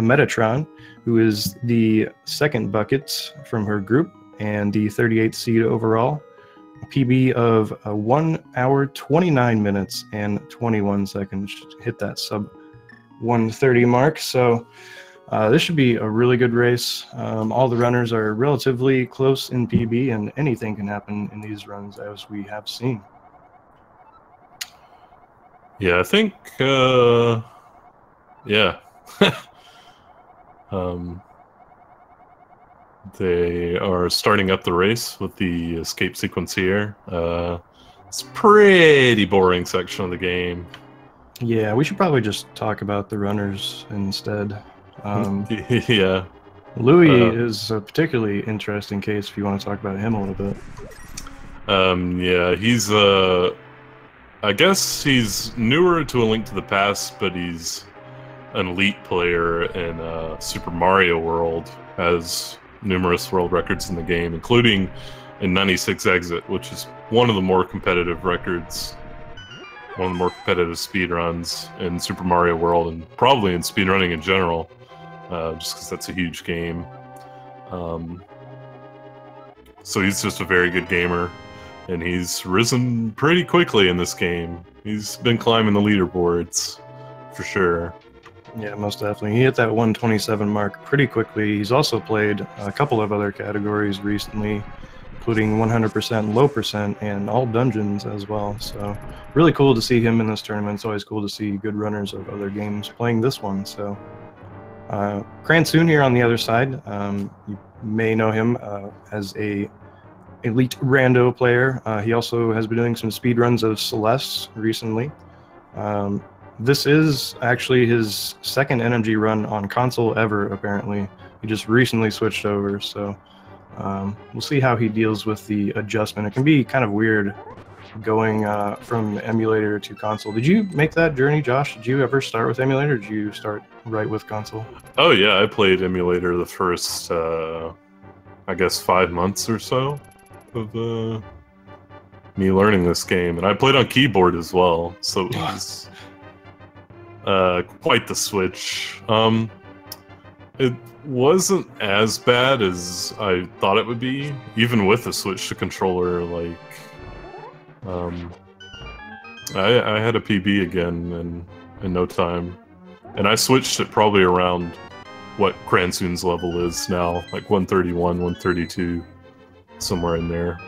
Emetatron, who is the second bucket from her group and the 38th seed overall. A PB of 1 hour, 29 minutes, and 21 seconds. Hit that sub 130 mark. So this should be a really good race. All the runners are relatively close in PB, and anything can happen in these runs, as we have seen. Yeah, I think, yeah. They are starting up the race with the escape sequence here. It's a pretty boring section of the game. Yeah, we should probably just talk about the runners instead. Yeah. Louis is a particularly interesting case if you want to talk about him a little bit. Yeah, he's I guess he's newer to A Link to the Past, but he's an elite player in Super Mario World, has numerous world records in the game, including in 96 Exit, which is one of the more competitive records, one of the more competitive speedruns in Super Mario World, and probably in speedrunning in general, just because that's a huge game. So he's just a very good gamer, and he's risen pretty quickly in this game. He's been climbing the leaderboards, for sure. Yeah, most definitely. He hit that 127 mark pretty quickly. He's also played a couple of other categories recently, including 100%, low percent, and all dungeons as well. So really cool to see him in this tournament. It's always cool to see good runners of other games playing this one. So Cransoon here on the other side. You may know him as a elite rando player. He also has been doing some speedruns of Celeste recently. This is actually his second NMG run on console ever, apparently. He just recently switched over, so we'll see how he deals with the adjustment. It can be kind of weird going from emulator to console. Did you make that journey, Josh? Did you ever start with emulator, or did you start right with console? Oh yeah, I played emulator the first, I guess, 5 months or so of me learning this game. And I played on keyboard as well, so it was quite the switch. It wasn't as bad as I thought it would be, even with the switch to controller. Like, I had a PB again in no time, and I switched it probably around what Cransoon's level is now, like 131, 132, somewhere in there.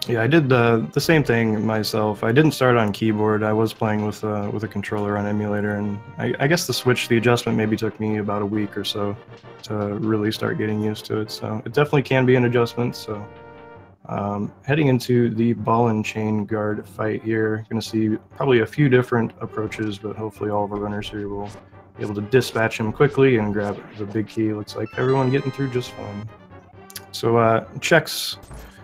Yeah, I did the same thing myself. I didn't start on keyboard. I was playing with a controller on emulator, and I guess the switch, the adjustment maybe took me about a week or so to really start getting used to it. So it definitely can be an adjustment. So heading into the ball and chain guard fight here, going to see probably a few different approaches, but hopefully all of our runners here will be able to dispatch him quickly and grab the big key. Looks like everyone getting through just fine. So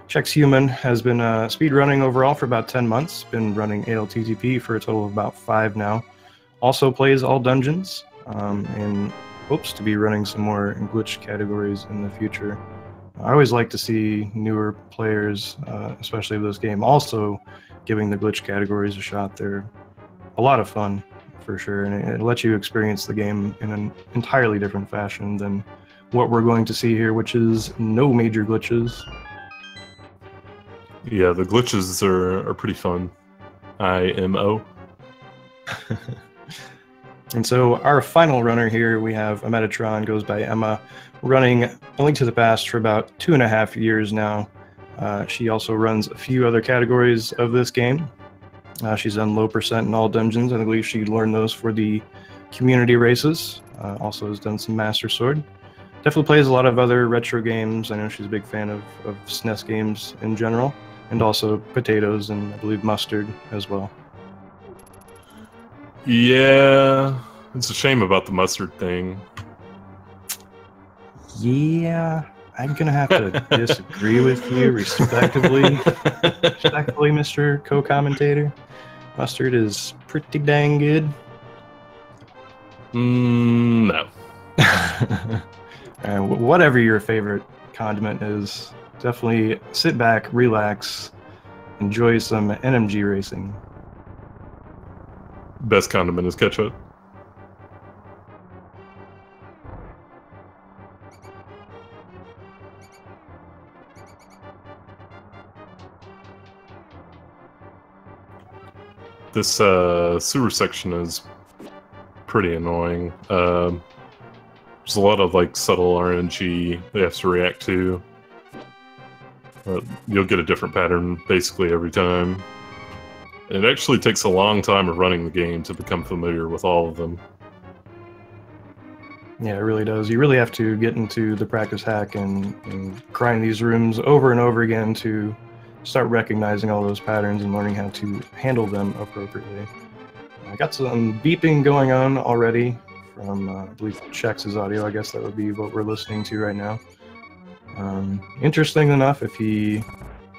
Chexhuman has been speedrunning overall for about 10 months, been running ALTTP for a total of about 5 now. Also plays all dungeons, and hopes to be running some more glitch categories in the future. I always like to see newer players, especially of this game, also giving the glitch categories a shot. They're a lot of fun, for sure, and it lets you experience the game in an entirely different fashion than what we're going to see here, which is no major glitches. Yeah, the glitches are pretty fun. IMO. And so our final runner here, we have Emetatron, goes by Emma, running A Link to the Past for about 2.5 years now. She also runs a few other categories of this game. She's done low percent in all dungeons, and I believe she learned those for the community races. Also has done some Master Sword. Definitely plays a lot of other retro games. I know she's a big fan of SNES games in general, and also potatoes and I believe mustard as well. Yeah, it's a shame about the mustard thing. Yeah, I'm gonna have to disagree with you respectively, Mr. Co-commentator. Mustard is pretty dang good. No. Whatever your favorite condiment is, definitely sit back, relax, enjoy some NMG racing. Best condiment is ketchup. This sewer section is pretty annoying. There's a lot of like subtle RNG they have to react to. You'll get a different pattern basically every time. It actually takes a long time of running the game to become familiar with all of them. Yeah, it really does. You really have to get into the practice hack and grind these rooms over and over again to start recognizing all those patterns and learning how to handle them appropriately. I got some beeping going on already from, I believe, Chex's audio. I guess that would be what we're listening to right now. Interesting enough, I mean,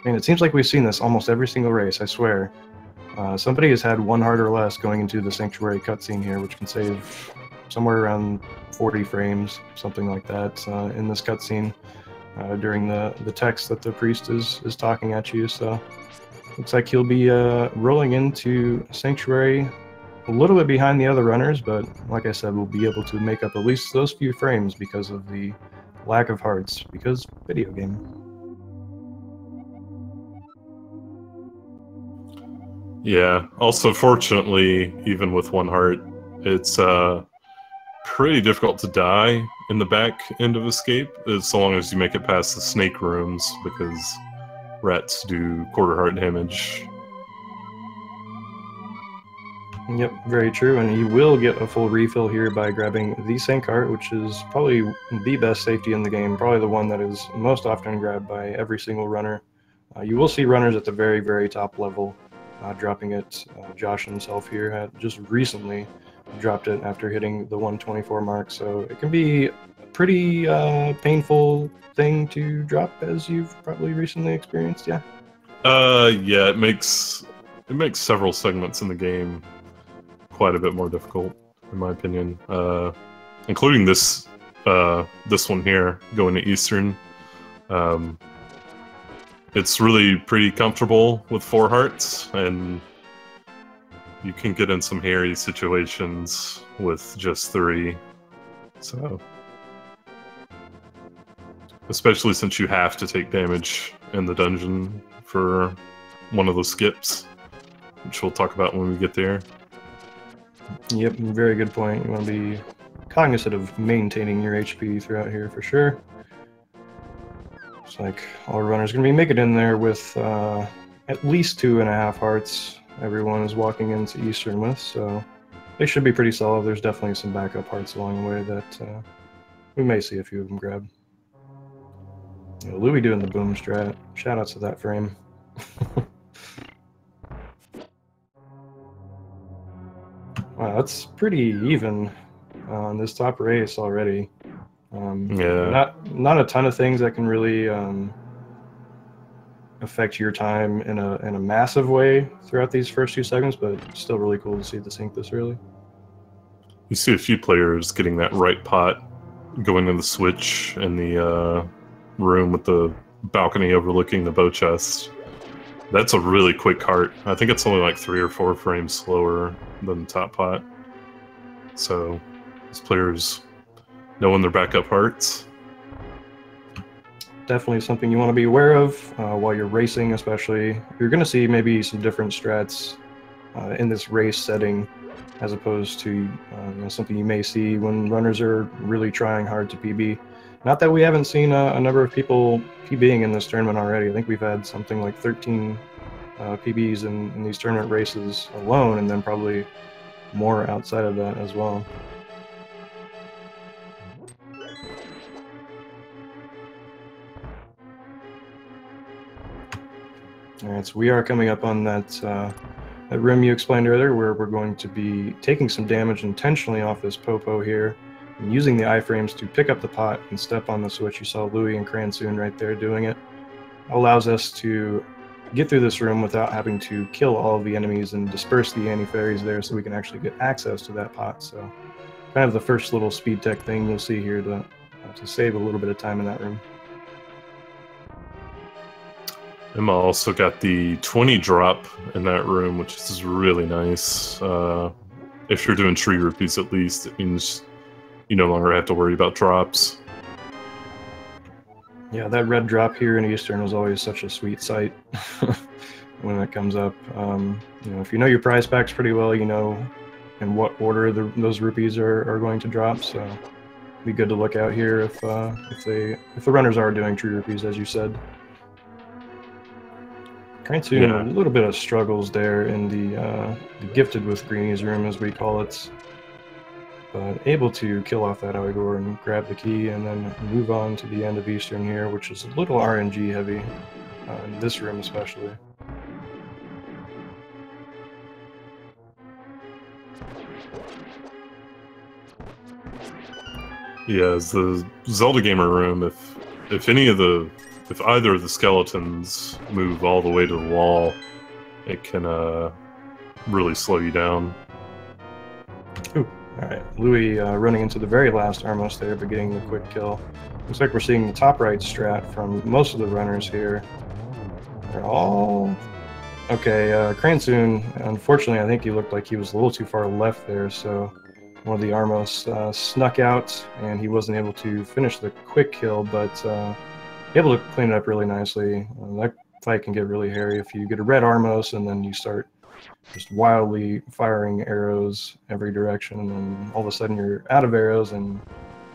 it seems like we've seen this almost every single race, I swear. Somebody has had 1 heart or less going into the Sanctuary cutscene here, which can save somewhere around 40 frames, something like that, in this cutscene during the text that the priest is talking at you. So looks like he'll be rolling into Sanctuary a little bit behind the other runners, but like I said, we'll be able to make up at least those few frames because of the lack of hearts, because video game. Yeah, also fortunately, even with 1 heart, it's pretty difficult to die in the back end of Escape, so long as you make it past the snake rooms, because rats do quarter heart damage. Yep, very true, and you will get a full refill here by grabbing the Sank Heart, which is probably the best safety in the game, probably the one that is most often grabbed by every single runner. You will see runners at the very, very top level dropping it. Josh himself here had just recently dropped it after hitting the 124 mark, so it can be a pretty painful thing to drop, as you've probably recently experienced. Yeah. Yeah, it makes several segments in the game quite a bit more difficult, in my opinion, including this one here going to Eastern. It's really pretty comfortable with 4 hearts, and you can get in some hairy situations with just 3. So, especially since you have to take damage in the dungeon for one of those skips, which we'll talk about when we get there. Yep, very good point. You want to be cognizant of maintaining your HP throughout here for sure. Looks like all runners are going to be making it in there with at least 2.5 hearts. Everyone is walking into Eastern with, so they should be pretty solid. There's definitely some backup hearts along the way that we may see a few of them grab. You know, Louis doing the boom strat. Shout outs to that frame. Wow, that's pretty even on this top race already. Yeah. Not a ton of things that can really affect your time in a massive way throughout these first 2 segments, but still really cool to see the sync this early. You see a few players getting that right pot going to the switch in the room with the balcony overlooking the bow chest. That's a really quick heart. I think it's only like 3 or 4 frames slower than the top pot. So these players knowing their backup hearts. Definitely something you want to be aware of while you're racing, especially. You're going to see maybe some different strats in this race setting, as opposed to you know, something you may see when runners are really trying hard to PB. Not that we haven't seen a number of people PBing in this tournament already. I think we've had something like 13 PBs in these tournament races alone, and then probably more outside of that as well. All right, so we are coming up on that room you explained earlier, where we're going to be taking some damage intentionally off this Popo here, and using the iframes to pick up the pot and step on the switch. You saw Louis and Cransoon right there doing it. Allows us to get through this room without having to kill all of the enemies and disperse the anti-fairies there, so we can actually get access to that pot. So kind of the first little speed tech thing you'll see here to save a little bit of time in that room. Emma also got the 20 drop in that room, which is really nice. If you're doing tree rupees, at least, it means you no longer have to worry about drops. Yeah, that red drop here in Eastern was always such a sweet sight. when it comes up. You know, if you know your prize packs pretty well, you know in what order those rupees are going to drop. So it'd be good to look out here if the runners are doing true rupees, as you said. Cransoon, a little bit of struggles there in the gifted with greenies room, as we call it, but able to kill off that Igor and grab the key, and then move on to the end of Eastern here, which is a little RNG heavy, in this room especially. Yeah, it's the Zelda gamer room. If either of the skeletons move all the way to the wall, it can really slow you down. Ooh, alright. Louis running into the very last Armos there, but getting the quick kill. Looks like we're seeing the top right strat from most of the runners here. They're all... Okay, Cransoon, unfortunately, I think he looked like he was a little too far left there, so one of the Armos snuck out, and he wasn't able to finish the quick kill, but able to clean it up really nicely. That fight can get really hairy if you get a red Armos and then you start just wildly firing arrows every direction, and all of a sudden you're out of arrows and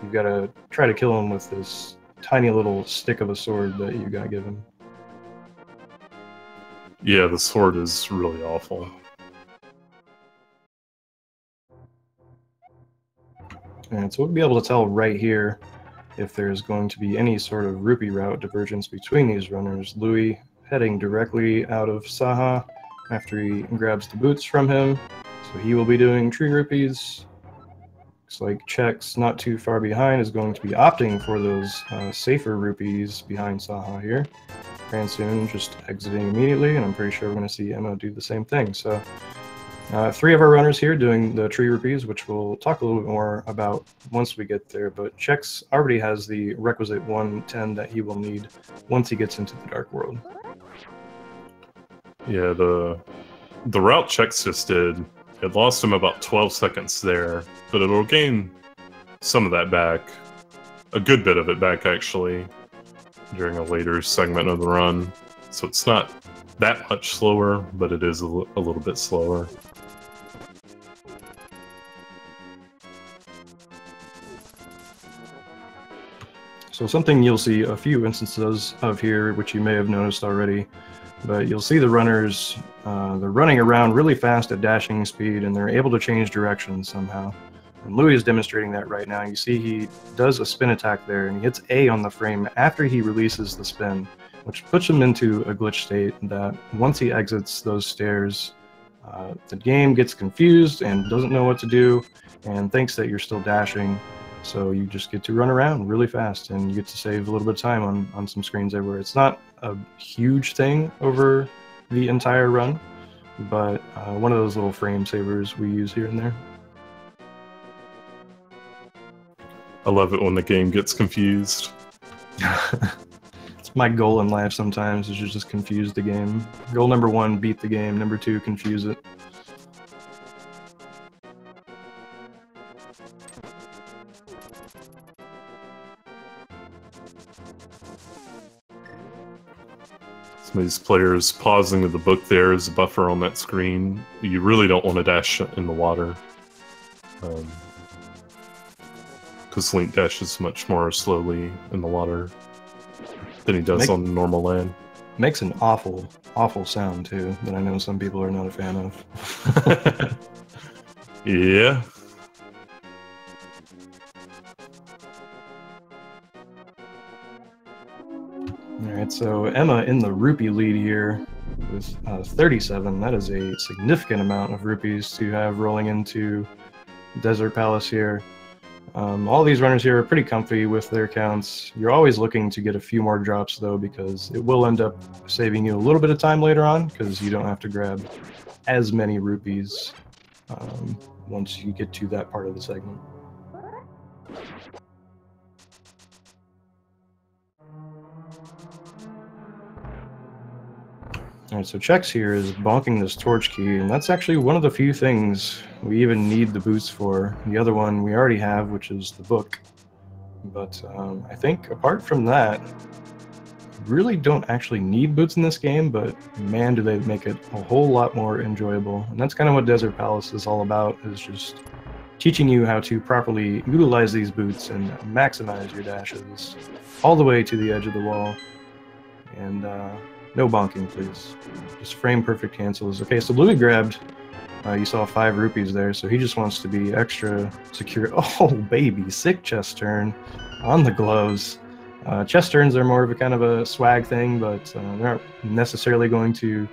you've got to try to kill him with this tiny little stick of a sword that you got given. Yeah, the sword is really awful. And so we'll be able to tell right here if there's going to be any sort of rupee route divergence between these runners. Louis heading directly out of Saha after he grabs the boots from him, so he will be doing tree rupees. Looks like Chex, not too far behind, is going to be opting for those safer rupees behind Saha here. Cransoon just exiting immediately, and I'm pretty sure we're going to see Emma do the same thing. So 3 of our runners here doing the tree rupees, which we'll talk a little bit more about once we get there, but Chex already has the requisite 110 that he will need once he gets into the Dark World. Yeah, the route Chex just did, it lost him about 12 seconds there, but it'll gain some of that back, a good bit of it back actually, during a later segment of the run. So it's not that much slower, but it is a little bit slower. So something you'll see a few instances of here, which you may have noticed already, but you'll see the runners, they're running around really fast at dashing speed, and they're able to change direction somehow. And Louis is demonstrating that right now. You see he does a spin attack there, and he hits A on the frame after he releases the spin, which puts him into a glitch state that once he exits those stairs, the game gets confused and doesn't know what to do, and thinks that you're still dashing. So you just get to run around really fast, and you get to save a little bit of time on some screens everywhere. It's not a huge thing over the entire run, but one of those little frame savers we use here and there. I love it when the game gets confused. It's my goal in life sometimes, is to just confuse the game. Goal number 1, beat the game. Number 2, confuse it. Some of these players pausing to the book there is a buffer on that screen. You really don't want to dash in the water. Because Link dashes much more slowly in the water than he does on normal land. Makes an awful, awful sound too, that I know some people are not a fan of. Yeah. Alright, so Emma in the rupee lead here with 37. That is a significant amount of rupees to have rolling into Desert Palace here. All these runners here are pretty comfy with their counts. You're always looking to get a few more drops though, because it will end up saving you a little bit of time later on, because you don't have to grab as many rupees once you get to that part of the segment. Alright, so Chex here is bonking this torch key, and that's actually one of the few things we even need the boots for. The other one we already have, which is the book. But I think apart from that, really don't actually need boots in this game, but man, do they make it a whole lot more enjoyable. And that's kind of what Desert Palace is all about, is just teaching you how to properly utilize these boots and maximize your dashes all the way to the edge of the wall. And no bonking, please. Just frame perfect cancels. Okay, so Louis grabbed, you saw 5 rupees there, so he just wants to be extra secure. Oh, baby, sick chest turn on the gloves. Chest turns are more of a kind of a swag thing, but they aren't necessarily going to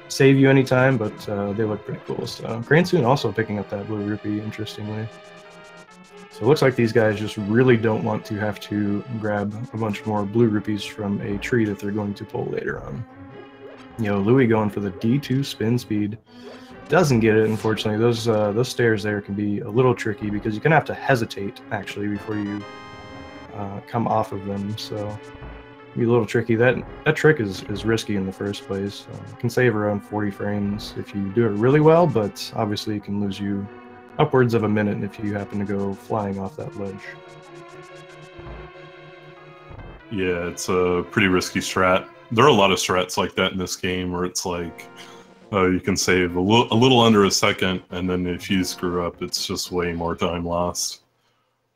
save you anytime, but they look pretty cool. So Cransoon also picking up that blue rupee, interestingly. So it looks like these guys just really don't want to have to grab a bunch more blue rupees from a tree that they're going to pull later on. You know, Louis going for the D2 spin speed. Doesn't get it, unfortunately. Those stairs there can be a little tricky because you're going to have to hesitate, actually, before you come off of them. So be a little tricky. That trick is risky in the first place. It can save around 40 frames if you do it really well, but obviously it can lose you upwards of a minute if you happen to go flying off that ledge. Yeah, it's a pretty risky strat. There are a lot of strats like that in this game where it's like you can save a little under a second, and then if you screw up, it's just way more time lost.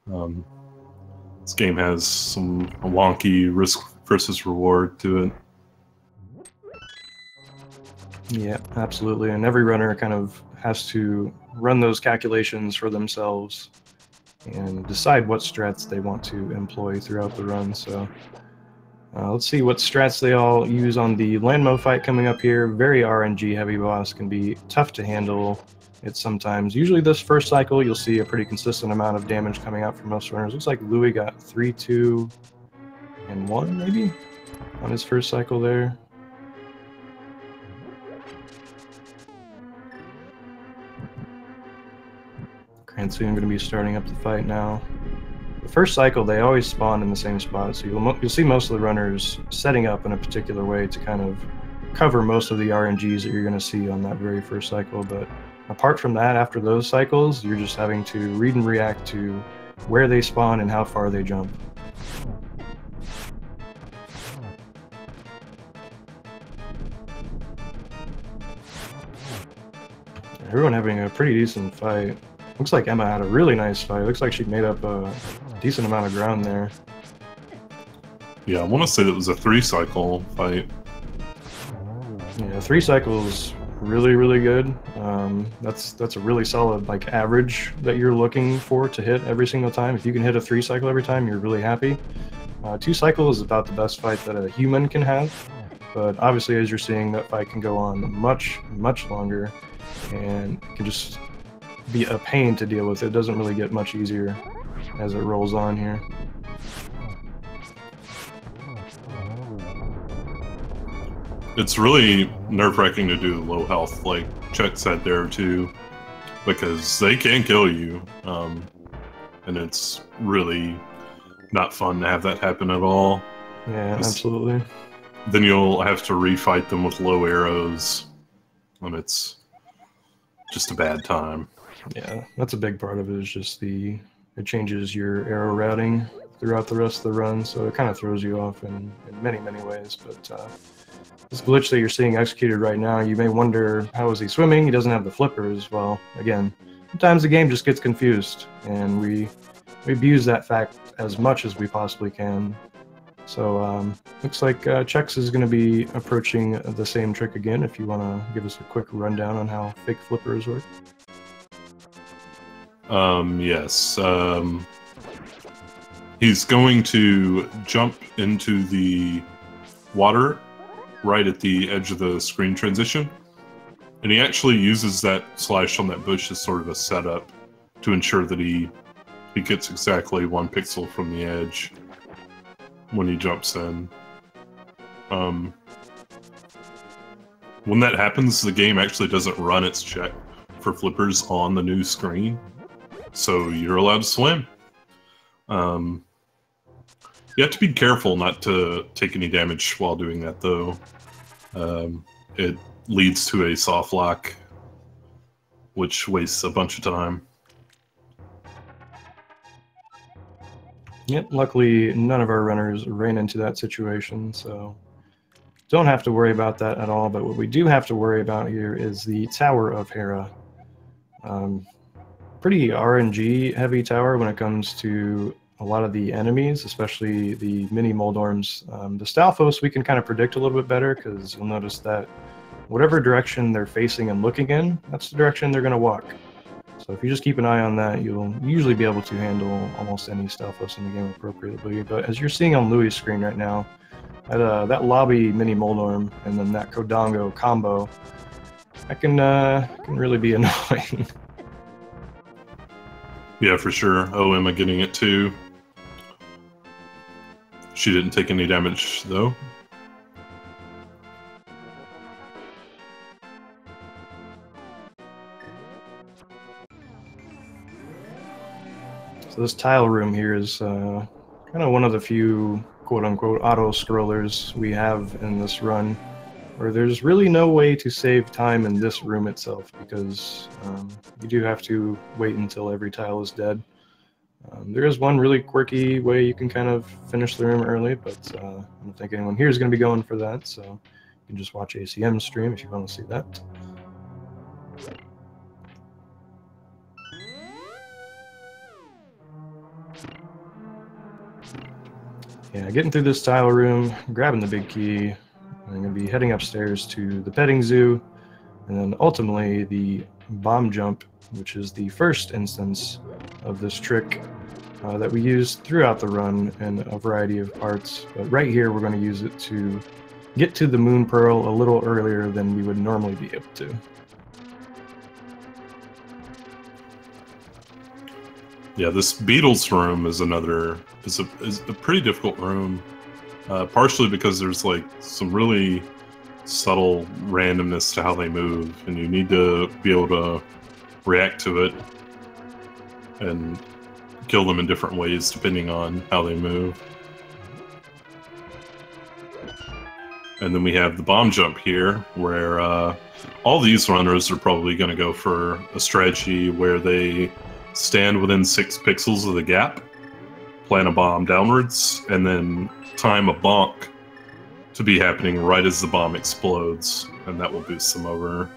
This game has some wonky risk versus reward to it. Yeah, absolutely. And every runner kind of has to run those calculations for themselves and decide what strats they want to employ throughout the run. So let's see what strats they all use on the Landmo fight coming up here. Very RNG heavy boss, can be tough to handle. It's sometimes, usually this first cycle, you'll see a pretty consistent amount of damage coming out from most runners. Looks like Louis got 3, 2, and 1 maybe on his first cycle there. Cransoon going to be starting up the fight now. The first cycle, they always spawn in the same spot, so you'll see most of the runners setting up in a particular way to kind of cover most of the RNGs that you're going to see on that very first cycle. But apart from that, after those cycles, you're just having to read and react to where they spawn and how far they jump. Everyone having a pretty decent fight. Looks like Emma had a really nice fight. Looks like she made up a decent amount of ground there. Yeah, I want to say that was a 3-cycle fight. Yeah, 3 cycles, really, really good. That's a really solid like average that you're looking for to hit every single time. If you can hit a 3 cycle every time, you're really happy. 2 cycles is about the best fight that a human can have. But obviously, as you're seeing, that fight can go on much, much longer, and can just be a pain to deal with. It doesn't really get much easier as it rolls on here. It's really nerve-wracking to do low health, like Chex said there too, because they can kill you, and it's really not fun to have that happen at all. Yeah, absolutely. Then you'll have to refight them with low arrows, and it's just a bad time. Yeah, that's a big part of it, is just it changes your arrow routing throughout the rest of the run, so it kind of throws you off in many, many ways. But this glitch that you're seeing executed right now, you may wonder, how is he swimming? He doesn't have the flippers. Well, again, sometimes the game just gets confused, and we abuse that fact as much as we possibly can. So looks like Chex is going to be approaching the same trick again, if you want to give us a quick rundown on how fake flippers work. Yes. He's going to jump into the water right at the edge of the screen transition, and he actually uses that slash on that bush as sort of a setup to ensure that he gets exactly 1 pixel from the edge when he jumps in. When that happens, the game actually doesn't run its check for flippers on the new screen, so you're allowed to swim. You have to be careful not to take any damage while doing that, though. It leads to a soft lock, which wastes a bunch of time. Yep, luckily none of our runners ran into that situation, so don't have to worry about that at all. But what we do have to worry about here is the Tower of Hera. Pretty RNG heavy tower when it comes to a lot of the enemies, especially the mini Moldorms. The Stalfos we can kind of predict a little bit better, because you'll notice that whatever direction they're facing and looking in, that's the direction they're going to walk. So if you just keep an eye on that, you'll usually be able to handle almost any Stalfos in the game appropriately. But as you're seeing on Louis' screen right now, that lobby mini Moldorm and then that Kodango combo, that can really be annoying. Yeah, for sure. Oh, Emma getting it too. She didn't take any damage, though. So this tile room here is kind of one of the few quote-unquote auto-scrollers we have in this run, where there's really no way to save time in this room itself, because you do have to wait until every tile is dead. There is one really quirky way you can kind of finish the room early, but I don't think anyone here is going to be going for that, so you can just watch ACM's stream if you want to see that. Yeah, getting through this tile room, grabbing the big key, I'm going to be heading upstairs to the petting zoo, and then ultimately the bomb jump, which is the first instance of this trick that we use throughout the run in a variety of parts. But right here we're going to use it to get to the Moon Pearl a little earlier than we would normally be able to. Yeah, this Beatles room is a pretty difficult room, partially because there's like some really subtle randomness to how they move, and you need to be able to react to it and kill them in different ways depending on how they move. And then we have the bomb jump here, where all these runners are probably going to go for a strategy where they stand within 6 pixels of the gap, plant a bomb downwards, and then time a bonk to be happening right as the bomb explodes, and that will boost them over.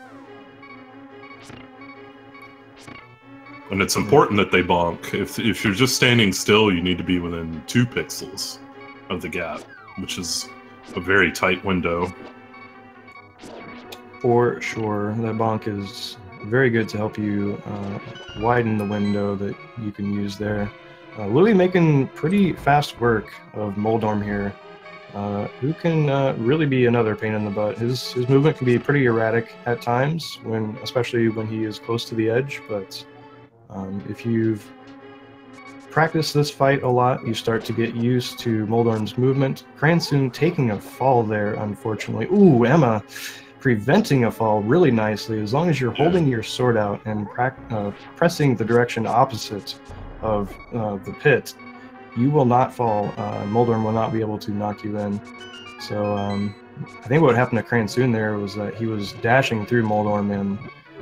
And it's important that they bonk. If you're just standing still, you need to be within 2 pixels of the gap, which is a very tight window. For sure, that bonk is very good to help you widen the window that you can use there. Louis making pretty fast work of Moldorm here, who can really be another pain in the butt. His movement can be pretty erratic at times, especially when he is close to the edge, but if you've practiced this fight a lot, you start to get used to Moldorm's movement. Cransoon taking a fall there, unfortunately. Ooh, Emma preventing a fall really nicely. As long as you're holding your sword out and pressing the direction opposite of the pit, you will not fall. Moldorm will not be able to knock you in. So I think what happened to Cransoon there was that he was dashing through Moldorm, and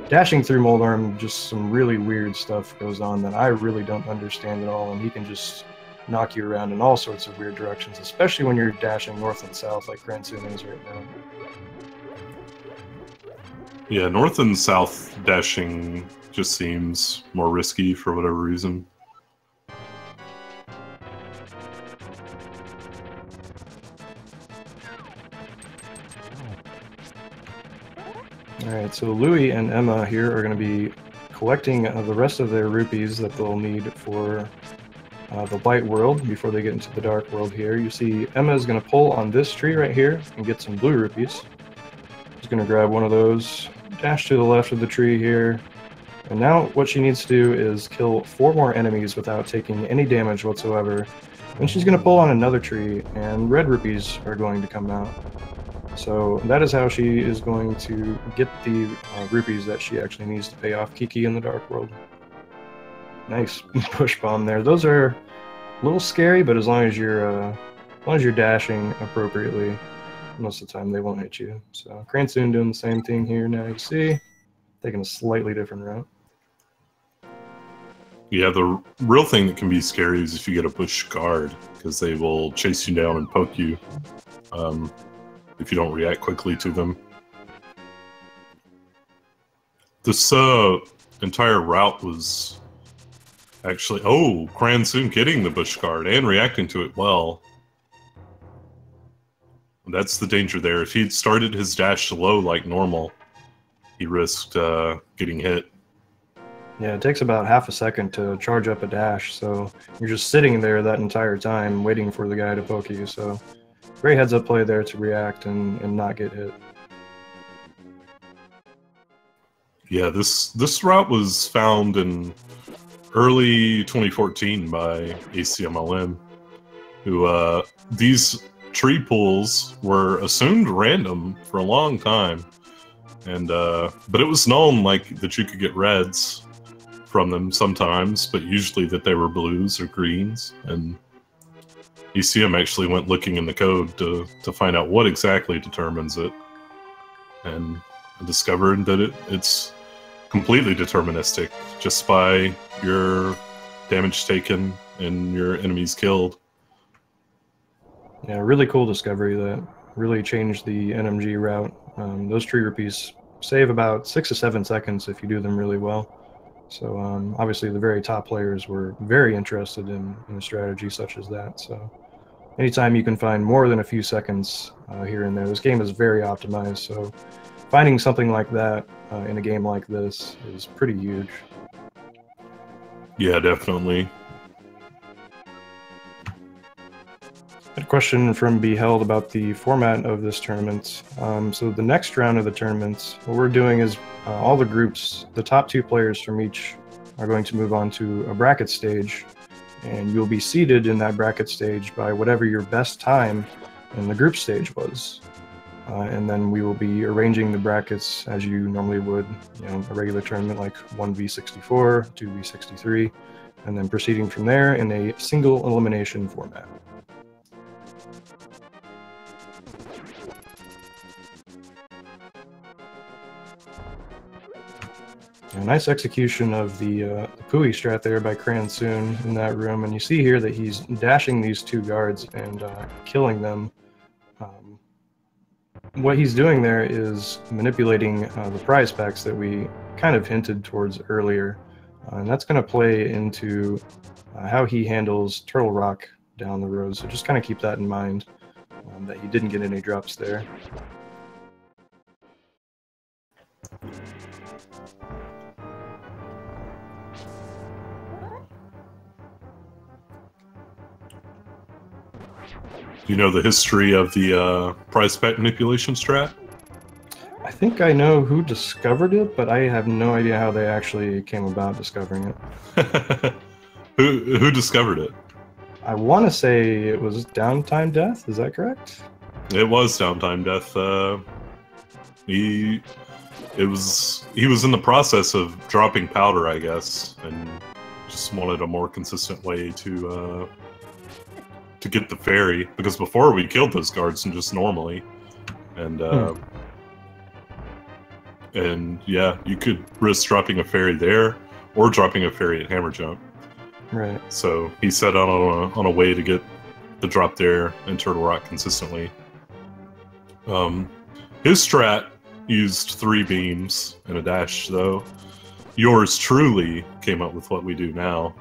dashing through Moldorm, just some really weird stuff goes on that I really don't understand at all, and he can just knock you around in all sorts of weird directions, especially when you're dashing north and south like Cransoon is right now. Yeah, north and south dashing just seems more risky for whatever reason. Alright, so Louis and Emma here are going to be collecting the rest of their rupees that they'll need for the light world before they get into the dark world here. You see Emma is going to pull on this tree right here and get some blue rupees. She's going to grab one of those, dash to the left of the tree here, and now what she needs to do is kill 4 more enemies without taking any damage whatsoever. Then she's going to pull on another tree, and red rupees are going to come out. So that is how she is going to get the rupees that she actually needs to pay off Kiki in the Dark World. Nice push bomb there. Those are a little scary, but as long as you're dashing appropriately, most of the time they won't hit you. So Cransoon doing the same thing here now. You see, taking a slightly different route. Yeah, the real thing that can be scary is if you get a bush guard, because they will chase you down and poke you if you don't react quickly to them. This entire route was actually... Oh, Cransoon getting the bush guard and reacting to it well. That's the danger there. If he'd started his dash low like normal, he risked getting hit. Yeah, it takes about half a second to charge up a dash, so you're just sitting there that entire time waiting for the guy to poke you, so great heads-up play there to react and not get hit. Yeah, this route was found in early 2014 by ACMLM, who these tree pools were assumed random for a long time, and but it was known like that you could get reds from them sometimes, but usually that they were blues or greens, and ECM actually went looking in the code to find out what exactly determines it, and discovered that it's completely deterministic, just by your damage taken and your enemies killed. Yeah, really cool discovery that really changed the NMG route. Those tree repeats save about 6 to 7 seconds if you do them really well. So obviously the very top players were very interested in a strategy such as that. So anytime you can find more than a few seconds here and there, this game is very optimized. So finding something like that in a game like this is pretty huge. Yeah, definitely. A question from Beheld about the format of this tournament. So the next round of the tournament, what we're doing is all the groups, the top 2 players from each are going to move on to a bracket stage, and you'll be seeded in that bracket stage by whatever your best time in the group stage was. And then we will be arranging the brackets as you normally would, a regular tournament like 1v64, 2v63, and then proceeding from there in a single elimination format. A nice execution of the Pui strat there by Cransoon in that room, and you see here that he's dashing these 2 guards and killing them. What he's doing there is manipulating the prize packs that we kind of hinted towards earlier, and that's going to play into how he handles Turtle Rock down the road, so just kind of keep that in mind, that he didn't get any drops there. Do you know the history of the prize pack manipulation strat? I think I know who discovered it, but I have no idea how they actually came about discovering it. Who discovered it? I want to say it was Downtime Death. Is that correct? It was Downtime Death. He was in the process of dropping powder, I guess, and just wanted a more consistent way to get the fairy, because before we killed those guards and just normally, and and yeah, you could risk dropping a fairy there or dropping a fairy at hammer jump. Right. So he set out on a way to get the drop there in Turtle Rock consistently. His strat used 3 beams and a dash, though. Yours truly came up with what we do now.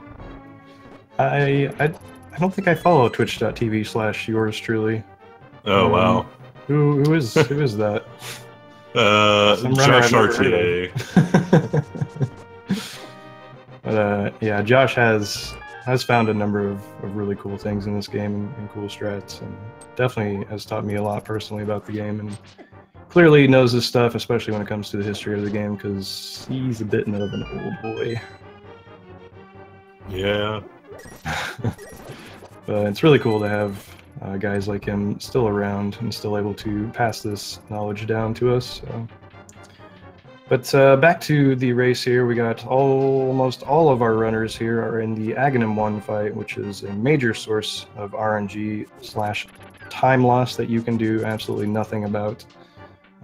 I don't think I follow twitch.tv/yours truly. Oh wow. Who is that? Josh RTA. But yeah, Josh has found a number of really cool things in this game and cool strats, and definitely has taught me a lot personally about the game, and clearly knows his stuff, especially when it comes to the history of the game, because he's a bit of an old boy. Yeah. But it's really cool to have guys like him still around and still able to pass this knowledge down to us. So. But back to the race here, we got almost all of our runners here are in the Aghanim 1 fight, which is a major source of RNG/time loss that you can do absolutely nothing about.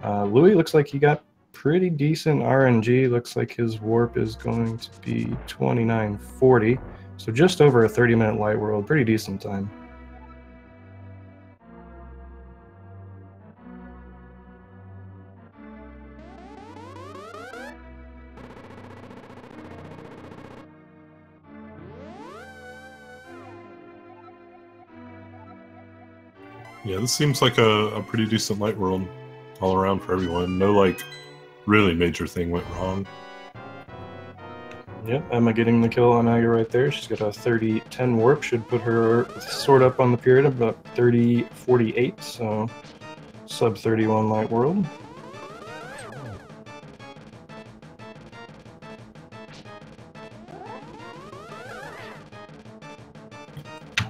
Louis looks like he got pretty decent RNG. Looks like his warp is going to be 2940. So just over a 30-minute light world. Pretty decent time. Yeah, this seems like a pretty decent light world all around for everyone. No, like, really major thing went wrong. Yep, Emma getting the kill on Aga right there. She's got a 30-10 warp. Should put her sword up on the period of about 30-48, so sub 31 light world.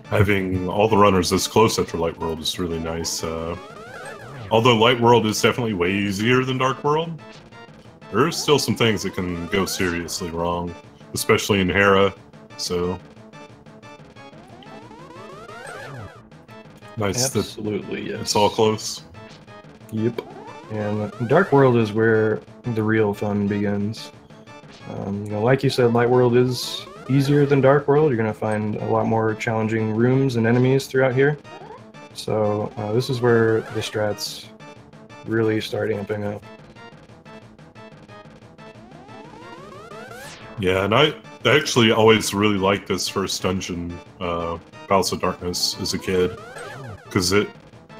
Having all the runners this close after Light World is really nice. Although Light World is definitely way easier than Dark World, there are still some things that can go seriously wrong, especially in Hera, so... Nice. Absolutely, yes. It's all close. Yep. And Dark World is where the real fun begins. You know, like you said, Light World is easier than Dark World. You're going to find a lot more challenging rooms and enemies throughout here. So this is where the strats really start amping up. Yeah, and I actually always really liked this first dungeon, Palace of Darkness, as a kid, because it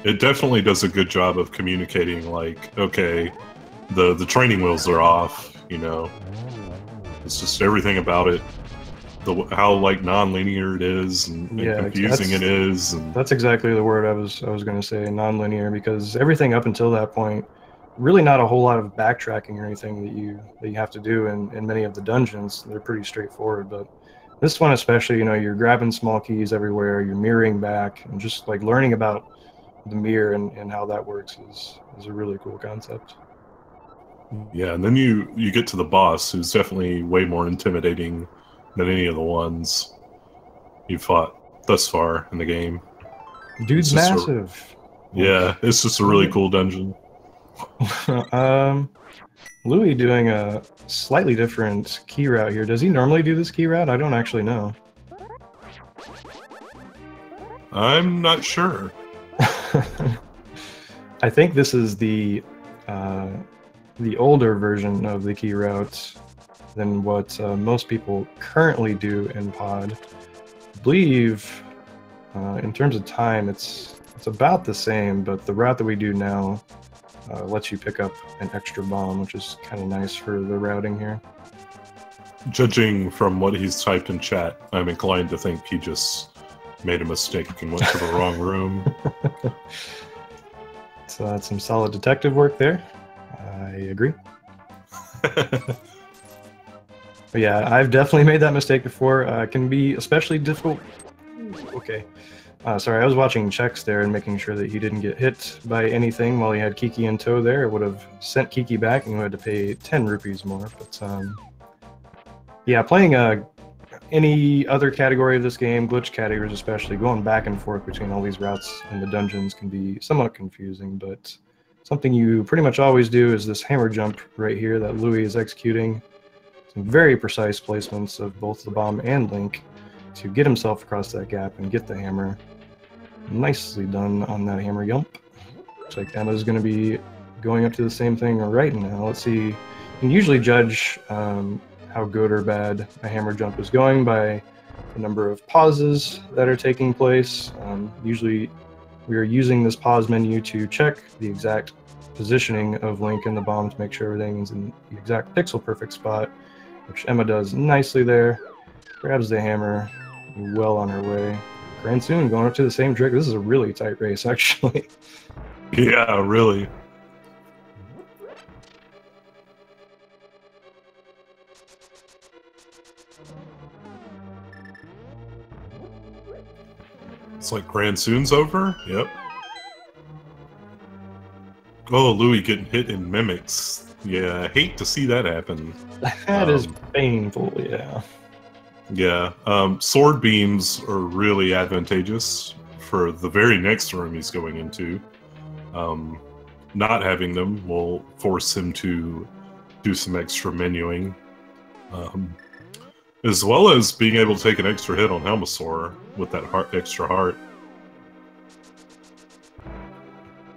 definitely does a good job of communicating, like, okay, the training wheels are off, you know. It's just everything about it. How like non-linear it is and confusing it is. And that's exactly the word I was going to say, non-linear, because everything up until that point, really not a whole lot of backtracking or anything that you have to do in many of the dungeons. They're pretty straightforward, but this one especially, you know, you're grabbing small keys everywhere, you're mirroring back, and just like learning about the mirror and how that works is a really cool concept. Yeah, and then you get to the boss, who's definitely way more intimidating than any of the ones you fought thus far in the game. Dude's massive. Yeah, it's just a really cool dungeon. Louis doing a slightly different key route here. Does he normally do this key route? I don't actually know. I'm not sure. I think this is the older version of the key route than what most people currently do in pod. I believe in terms of time it's about the same, but the route that we do now lets you pick up an extra bomb, which is kind of nice for the routing here. Judging from what he's typed in chat, I'm inclined to think he just made a mistake and went to the wrong room. So that's some solid detective work there. I agree. But yeah, I've definitely made that mistake before. It can be especially difficult. Okay. Sorry, I was watching Chex there and making sure that he didn't get hit by anything while he had Kiki in tow there. It would have sent Kiki back and you had to pay 10 rupees more. But yeah, playing any other category of this game, glitch categories especially, going back and forth between all these routes in the dungeons can be somewhat confusing, but something you pretty much always do is this hammer jump right here that Louis is executing. Some very precise placements of both the bomb and Link to get himself across that gap and get the hammer. Nicely done on that hammer jump. Looks like Emma's going to be going up to the same thing right now. Let's see. You can usually judge how good or bad a hammer jump is going by the number of pauses that are taking place. Usually we are using this pause menu to check the exact positioning of Link and the bomb to make sure everything's in the exact pixel perfect spot, which Emma does nicely there. Grabs the hammer, well on her way. Cransoon going up to the same trick. This is a really tight race, actually. Yeah, really. It's like Cransoon's over? Yep. Oh, Louis getting hit in mimics. Yeah, I hate to see that happen. That is painful, yeah. Yeah, sword beams are really advantageous for the very next room he's going into. Not having them will force him to do some extra menuing. As well as being able to take an extra hit on Helmasaur with that extra heart.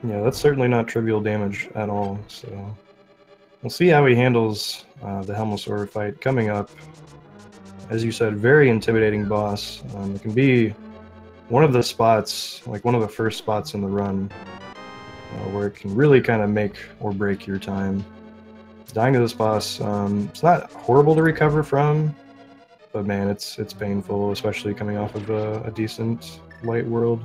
Yeah, that's certainly not trivial damage at all, so we'll see how he handles the Helmasaur fight coming up. As you said, very intimidating boss. It can be one of the spots, like one of the first spots in the run, where it can really kind of make or break your time. Dying to this boss, it's not horrible to recover from, but man, it's painful, especially coming off of a decent light world.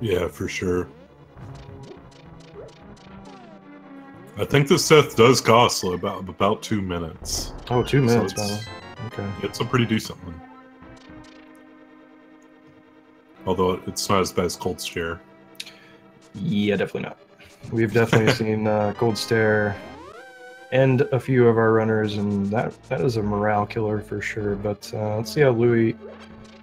Yeah, for sure. I think this death does cost about 2 minutes. Oh, 2 minutes, so wow. Okay. It's a pretty decent one. Although it's not as bad as Cold Stare. Yeah, definitely not. We've definitely seen Cold Stare end a few of our runners, and that is a morale killer for sure. But let's see how Louis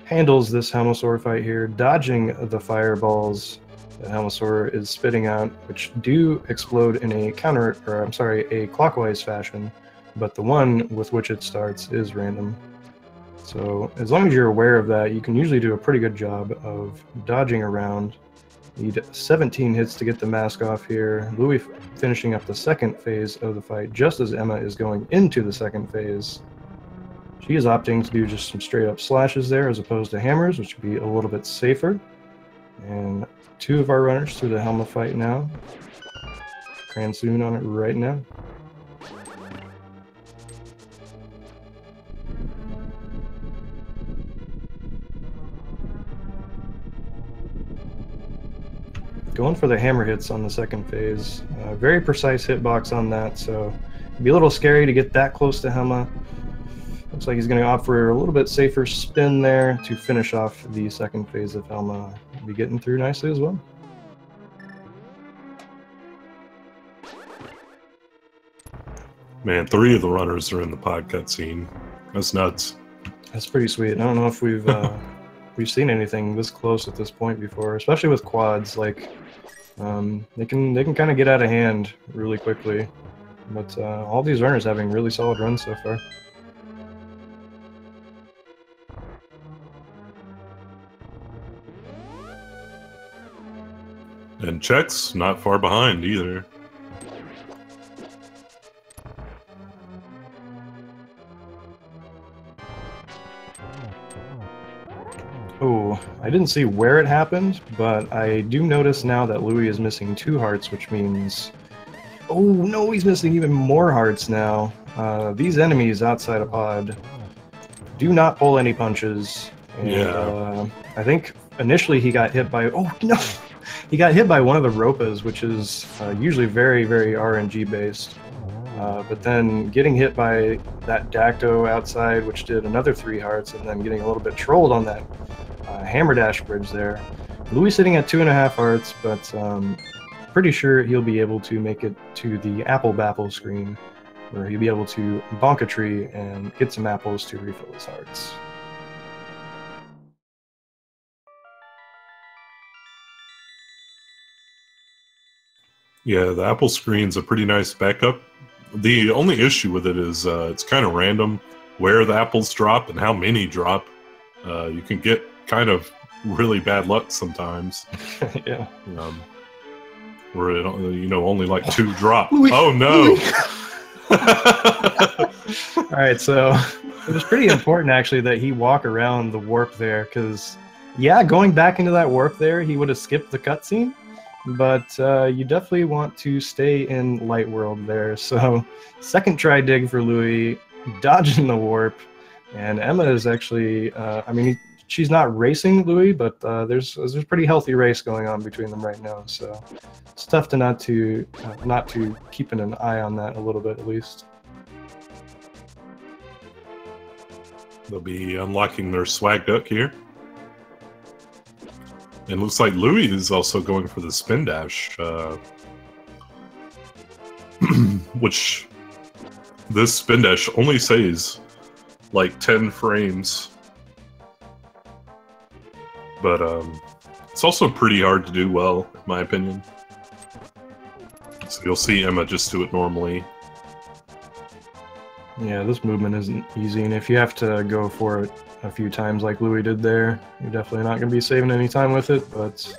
handles this Helmasaur fight here, dodging the fireballs that Helmasaur is spitting out, which do explode in a a clockwise fashion, but the one with which it starts is random. So as long as you're aware of that, you can usually do a pretty good job of dodging around. Need 17 hits to get the mask off here. Louis finishing up the second phase of the fight just as Emma is going into the second phase. She is opting to do just some straight up slashes there as opposed to hammers, which would be a little bit safer. And 2 of our runners through the Helma fight now. Cransoon on it right now. Going for the hammer hits on the second phase. Very precise hitbox on that, so it'd be a little scary to get that close to Helma. Looks like he's going to opt for a little bit safer spin there to finish off the second phase of Helma. Be getting through nicely as well. Man, 3 of the runners are in the pod cutscene. That's nuts. That's pretty sweet. I don't know if we've seen anything this close at this point before, especially with quads. Like they can kind of get out of hand really quickly. But all these runners having really solid runs so far. And Chex not far behind either. Oh, I didn't see where it happened, but I do notice now that Louis is missing 2 hearts, which means... Oh no, he's missing even more hearts now. These enemies outside a pod do not pull any punches. And, yeah. I think initially he got hit by... Oh no! He got hit by one of the Ropas, which is usually very, very RNG based. But then getting hit by that Dacto outside, which did another 3 hearts, and then getting a little bit trolled on that Hammer Dash bridge there. Louis sitting at 2.5 hearts, but pretty sure he'll be able to make it to the Apple Bapple screen, where he'll be able to bonk a tree and get some apples to refill his hearts. Yeah, the Apple screen's a pretty nice backup. The only issue with it is it's kind of random where the apples drop and how many drop. You can get kind of really bad luck sometimes. Yeah. Where it, only like 2 drop. Oh no! All right, so it was pretty important actually that he walk around the warp there, because yeah, going back into that warp there, he would have skipped the cutscene. But you definitely want to stay in Light World there. So second try dig for Louis, dodging the warp, and Emma is actually, she's not racing Louis, but there's a pretty healthy race going on between them right now. So it's tough to not to keeping an eye on that a little bit at least. They'll be unlocking their swag duck here. And looks like Louis is also going for the spin dash, which this spin dash only saves like 10 frames. But it's also pretty hard to do well, in my opinion. Let's see. You'll see Emma just do it normally. Yeah, this movement isn't easy, and if you have to go for it a few times like Louis did there, you're definitely not going to be saving any time with it, but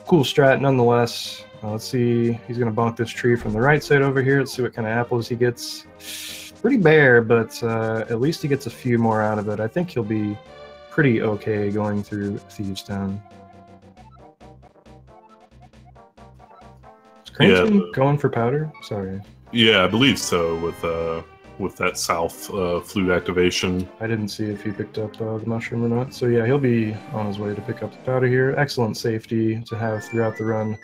cool strat nonetheless. Let's see, he's going to bonk this tree from the right side over here. Let's see what kind of apples he gets. Pretty bare, but at least he gets a few more out of it. I think he'll be pretty okay going through Thieves Town. Is Cransoon going for powder? Sorry. Yeah, I believe so with that south flute activation. I didn't see if he picked up the mushroom or not. So yeah, he'll be on his way to pick up the powder here. Excellent safety to have throughout the run.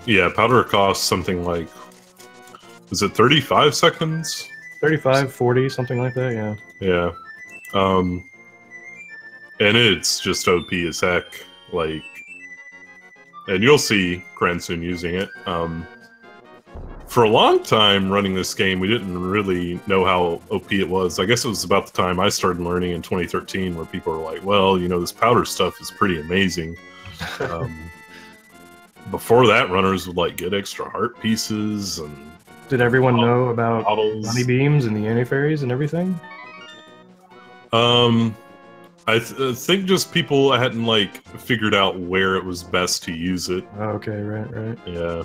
Yeah, powder costs something like, is it 35 seconds? 35, 40, something like that, yeah. Yeah. And it's just OP as heck, like, and you'll see Cransoon using it. For a long time running this game, we didn't really know how OP it was. I guess it was about the time I started learning in 2013 where people were like, well, you know, this powder stuff is pretty amazing. Before that, runners would like get extra heart pieces and. Did everyone know about bunny beams and the anti-fairies and everything? I think just people hadn't like figured out where it was best to use it. Okay, right. Yeah.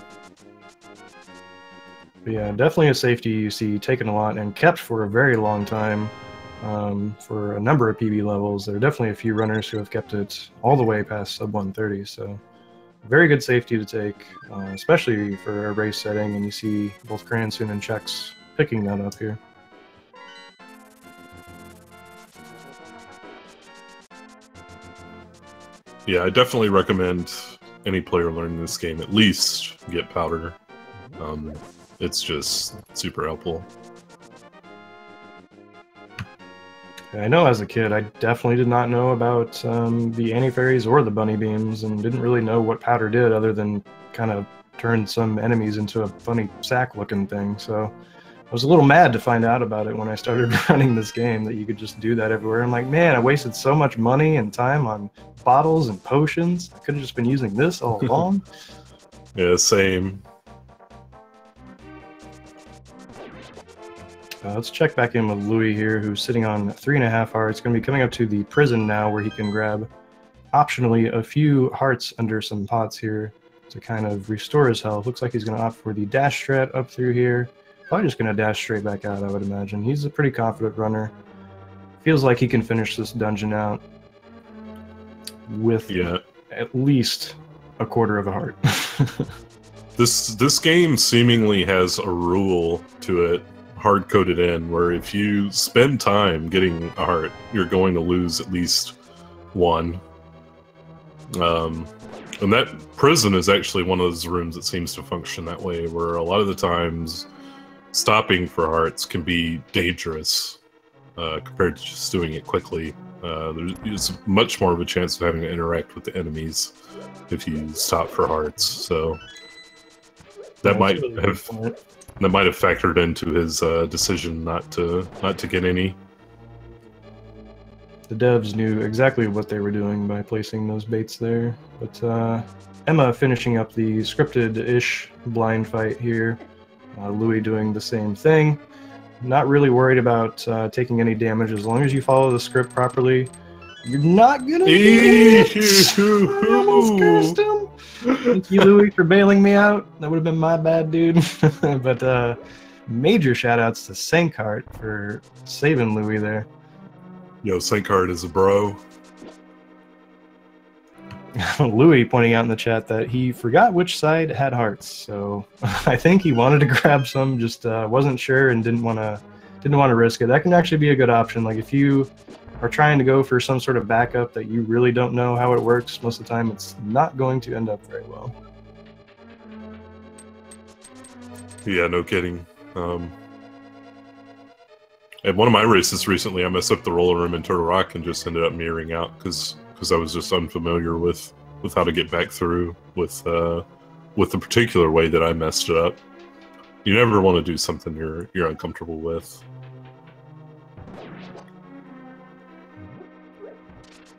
But yeah, definitely a safety you see taken a lot and kept for a very long time. For a number of PB levels, there are definitely a few runners who have kept it all the way past sub 130. So. Very good safety to take, especially for a race setting, and you see both Cransoon and Chex picking that up here. Yeah, I definitely recommend any player learning this game at least get powder. It's just super helpful. I know as a kid, I definitely did not know about the anti-fairies or the bunny beams, and didn't really know what powder did other than kind of turn some enemies into a funny sack-looking thing. So I was a little mad to find out about it when I started running this game, that you could just do that everywhere. I'm like, man, I wasted so much money and time on bottles and potions. I could have just been using this all along. Yeah, same. Let's check back in with Louis here, who's sitting on 3.5 hearts. Going to be coming up to the prison now, where he can grab, optionally, a few hearts under some pots here to kind of restore his health. Looks like he's going to opt for the dash strat up through here. Probably just going to dash straight back out, I would imagine. He's a pretty confident runner. Feels like he can finish this dungeon out with at least a quarter of a heart. This game seemingly has a rule to it, hard-coded in, where if you spend time getting a heart, you're going to lose at least one. And that prison is actually one of those rooms that seems to function that way, where a lot of the times stopping for hearts can be dangerous compared to just doing it quickly. There's much more of a chance of having to interact with the enemies if you stop for hearts, so that might have factored into his decision not to get any. The devs knew exactly what they were doing by placing those baits there, but Emma finishing up the scripted-ish blind fight here. Louis doing the same thing. Not really worried about taking any damage as long as you follow the script properly. You're not gonna get it. I almost cursed him. Thank you, Louis, for bailing me out. That would have been my bad, dude. But major shout-outs to Sankart for saving Louis there. Yo, Sankart is a bro. Louis pointing out in the chat that he forgot which side had hearts, so I think he wanted to grab some, just wasn't sure and didn't want to risk it. That can actually be a good option. Like if you are trying to go for some sort of backup that you really don't know how it works, most of the time it's not going to end up very well. Yeah, no kidding. At one of my races recently, I messed up the roller room in Turtle Rock and just ended up mirroring out because I was just unfamiliar with how to get back through with the particular way that I messed it up. You never want to do something you're uncomfortable with.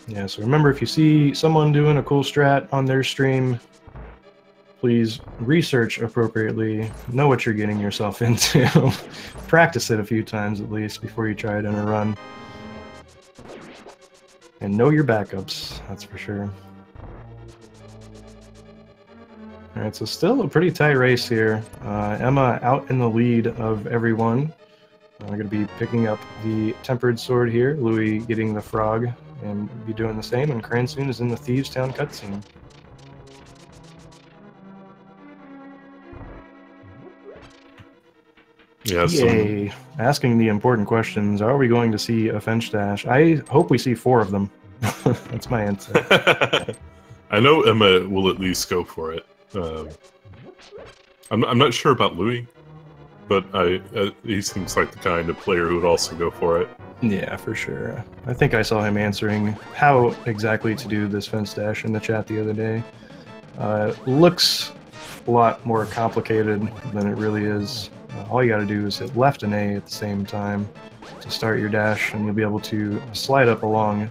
Yeah, so remember, if you see someone doing a cool strat on their stream, please research appropriately, know what you're getting yourself into, practice it a few times at least before you try it in a run. And know your backups, that's for sure. Alright, so still a pretty tight race here. Emma out in the lead of everyone. I'm going to be picking up the Tempered Sword here. Louis getting the Frog and be doing the same. And Cransoon is in the Thieves Town cutscene. Yeah, EA asking the important questions. Are we going to see a Fench Dash? I hope we see 4 of them. That's my answer. I know Emma will at least go for it. I'm not sure about Louis, but he seems like the kind of player who would also go for it. Yeah, for sure. I think I saw him answering how exactly to do this Fence Dash in the chat the other day. Looks a lot more complicated than it really is. All you gotta do is hit left and A at the same time to start your dash, and you'll be able to slide up along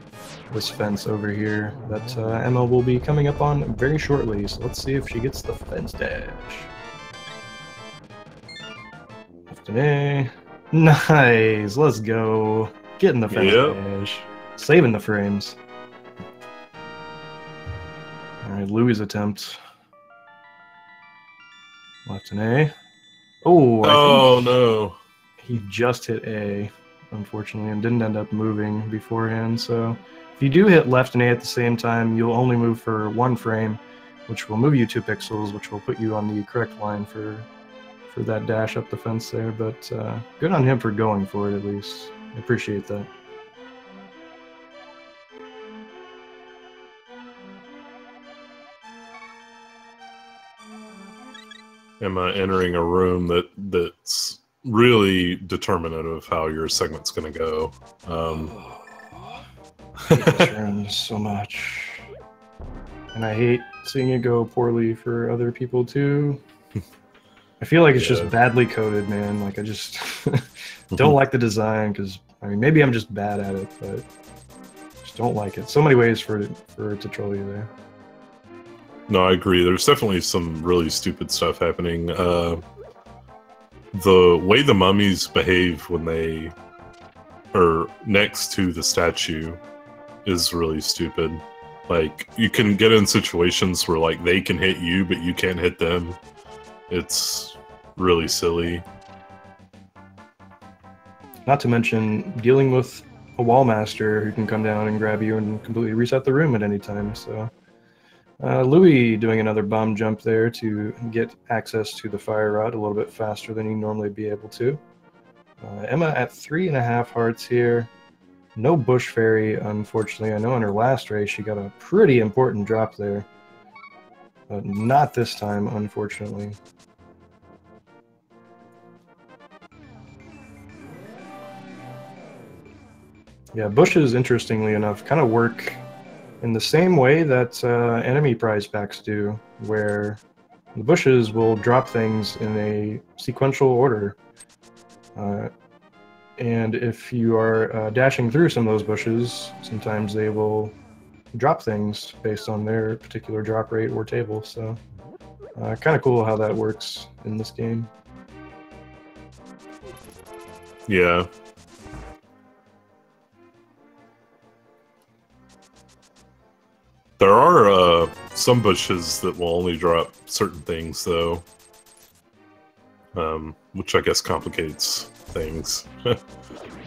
this fence over here that Emma will be coming up on very shortly. So let's see if she gets the Fence Dash. Left and A. Nice! Let's go. Getting the Fence Dash. Saving the frames. Alright, Louis' attempt. Left and A. Oh, no. He just hit A, unfortunately, and didn't end up moving beforehand. So if you do hit left and A at the same time, you'll only move for 1 frame, which will move you 2 pixels, which will put you on the correct line for that dash up the fence there. But good on him for going for it, at least. I appreciate that. Emma entering a room that's really determinative of how your segment's going to go. I hate this room so much. And I hate seeing it go poorly for other people, too. I feel like it's just badly coded, man. Like, I just don't like the design, because, I mean, maybe I'm just bad at it, but just don't like it. So many ways for it to troll you there. No, I agree. There's definitely some really stupid stuff happening. The way the mummies behave when they are next to the statue is really stupid. Like, you can get in situations where, like, they can hit you, but you can't hit them. It's really silly. Not to mention dealing with a wall master who can come down and grab you and completely reset the room at any time, so... Louis doing another bomb jump there to get access to the fire rod a little bit faster than he'd normally be able to. Emma at 3.5 hearts here. No bush fairy, unfortunately. I know in her last race she got a pretty important drop there. But not this time, unfortunately. Yeah, bushes, interestingly enough, kind of work in the same way that enemy prize packs do, where the bushes will drop things in a sequential order. And if you are dashing through some of those bushes, sometimes they will drop things based on their particular drop rate or table. So kind of cool how that works in this game. Yeah. There are some bushes that will only drop certain things, though, which I guess complicates things.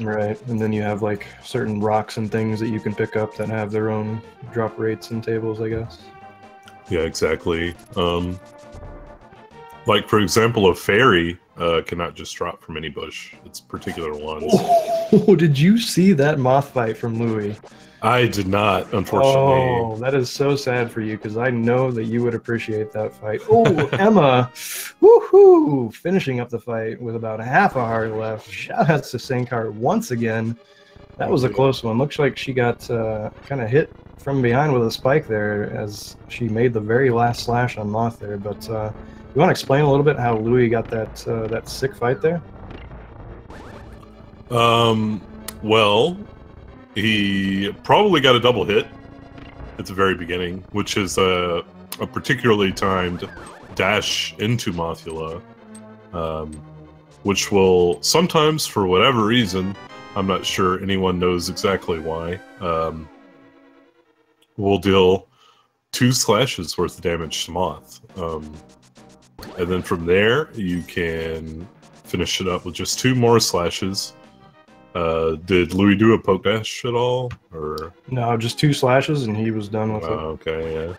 Right, and then you have like certain rocks and things that you can pick up that have their own drop rates and tables, I guess. Yeah, exactly. Like, for example, a fairy cannot just drop from any bush. It's particular ones. Oh, did you see that moth fight from Louis? I did not, unfortunately. Oh, that is so sad for you because I know that you would appreciate that fight. Oh, Emma, woohoo! Finishing up the fight with about half a heart left. Shout out to Sankar once again. That was a close one. Looks like she got kind of hit from behind with a spike there as she made the very last slash on Moth there. But you want to explain a little bit how Louis got that sick fight there? Well, he probably got a double hit at the very beginning, which is a particularly timed dash into Mothula, which will sometimes, for whatever reason, I'm not sure anyone knows exactly why, will deal 2 slashes worth of damage to Moth. And then from there, you can finish it up with just 2 more slashes. Did Louis do a poke dash at all, or No, just 2 slashes and he was done with it. Okay, yeah.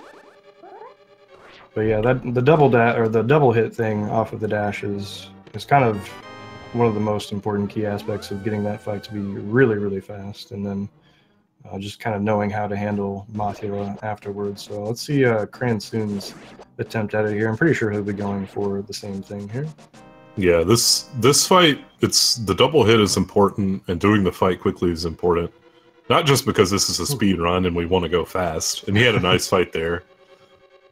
But yeah, the double hit thing off of the dash is kind of one of the most important key aspects of getting that fight to be really, really fast, and then just kind of knowing how to handle Mothula afterwards. So let's see Cransoon's attempt at it here. I'm pretty sure he'll be going for the same thing here. Yeah, this fight, the double hit is important, and doing the fight quickly is important. Not just because this is a speed run and we want to go fast, and he had a nice fight there,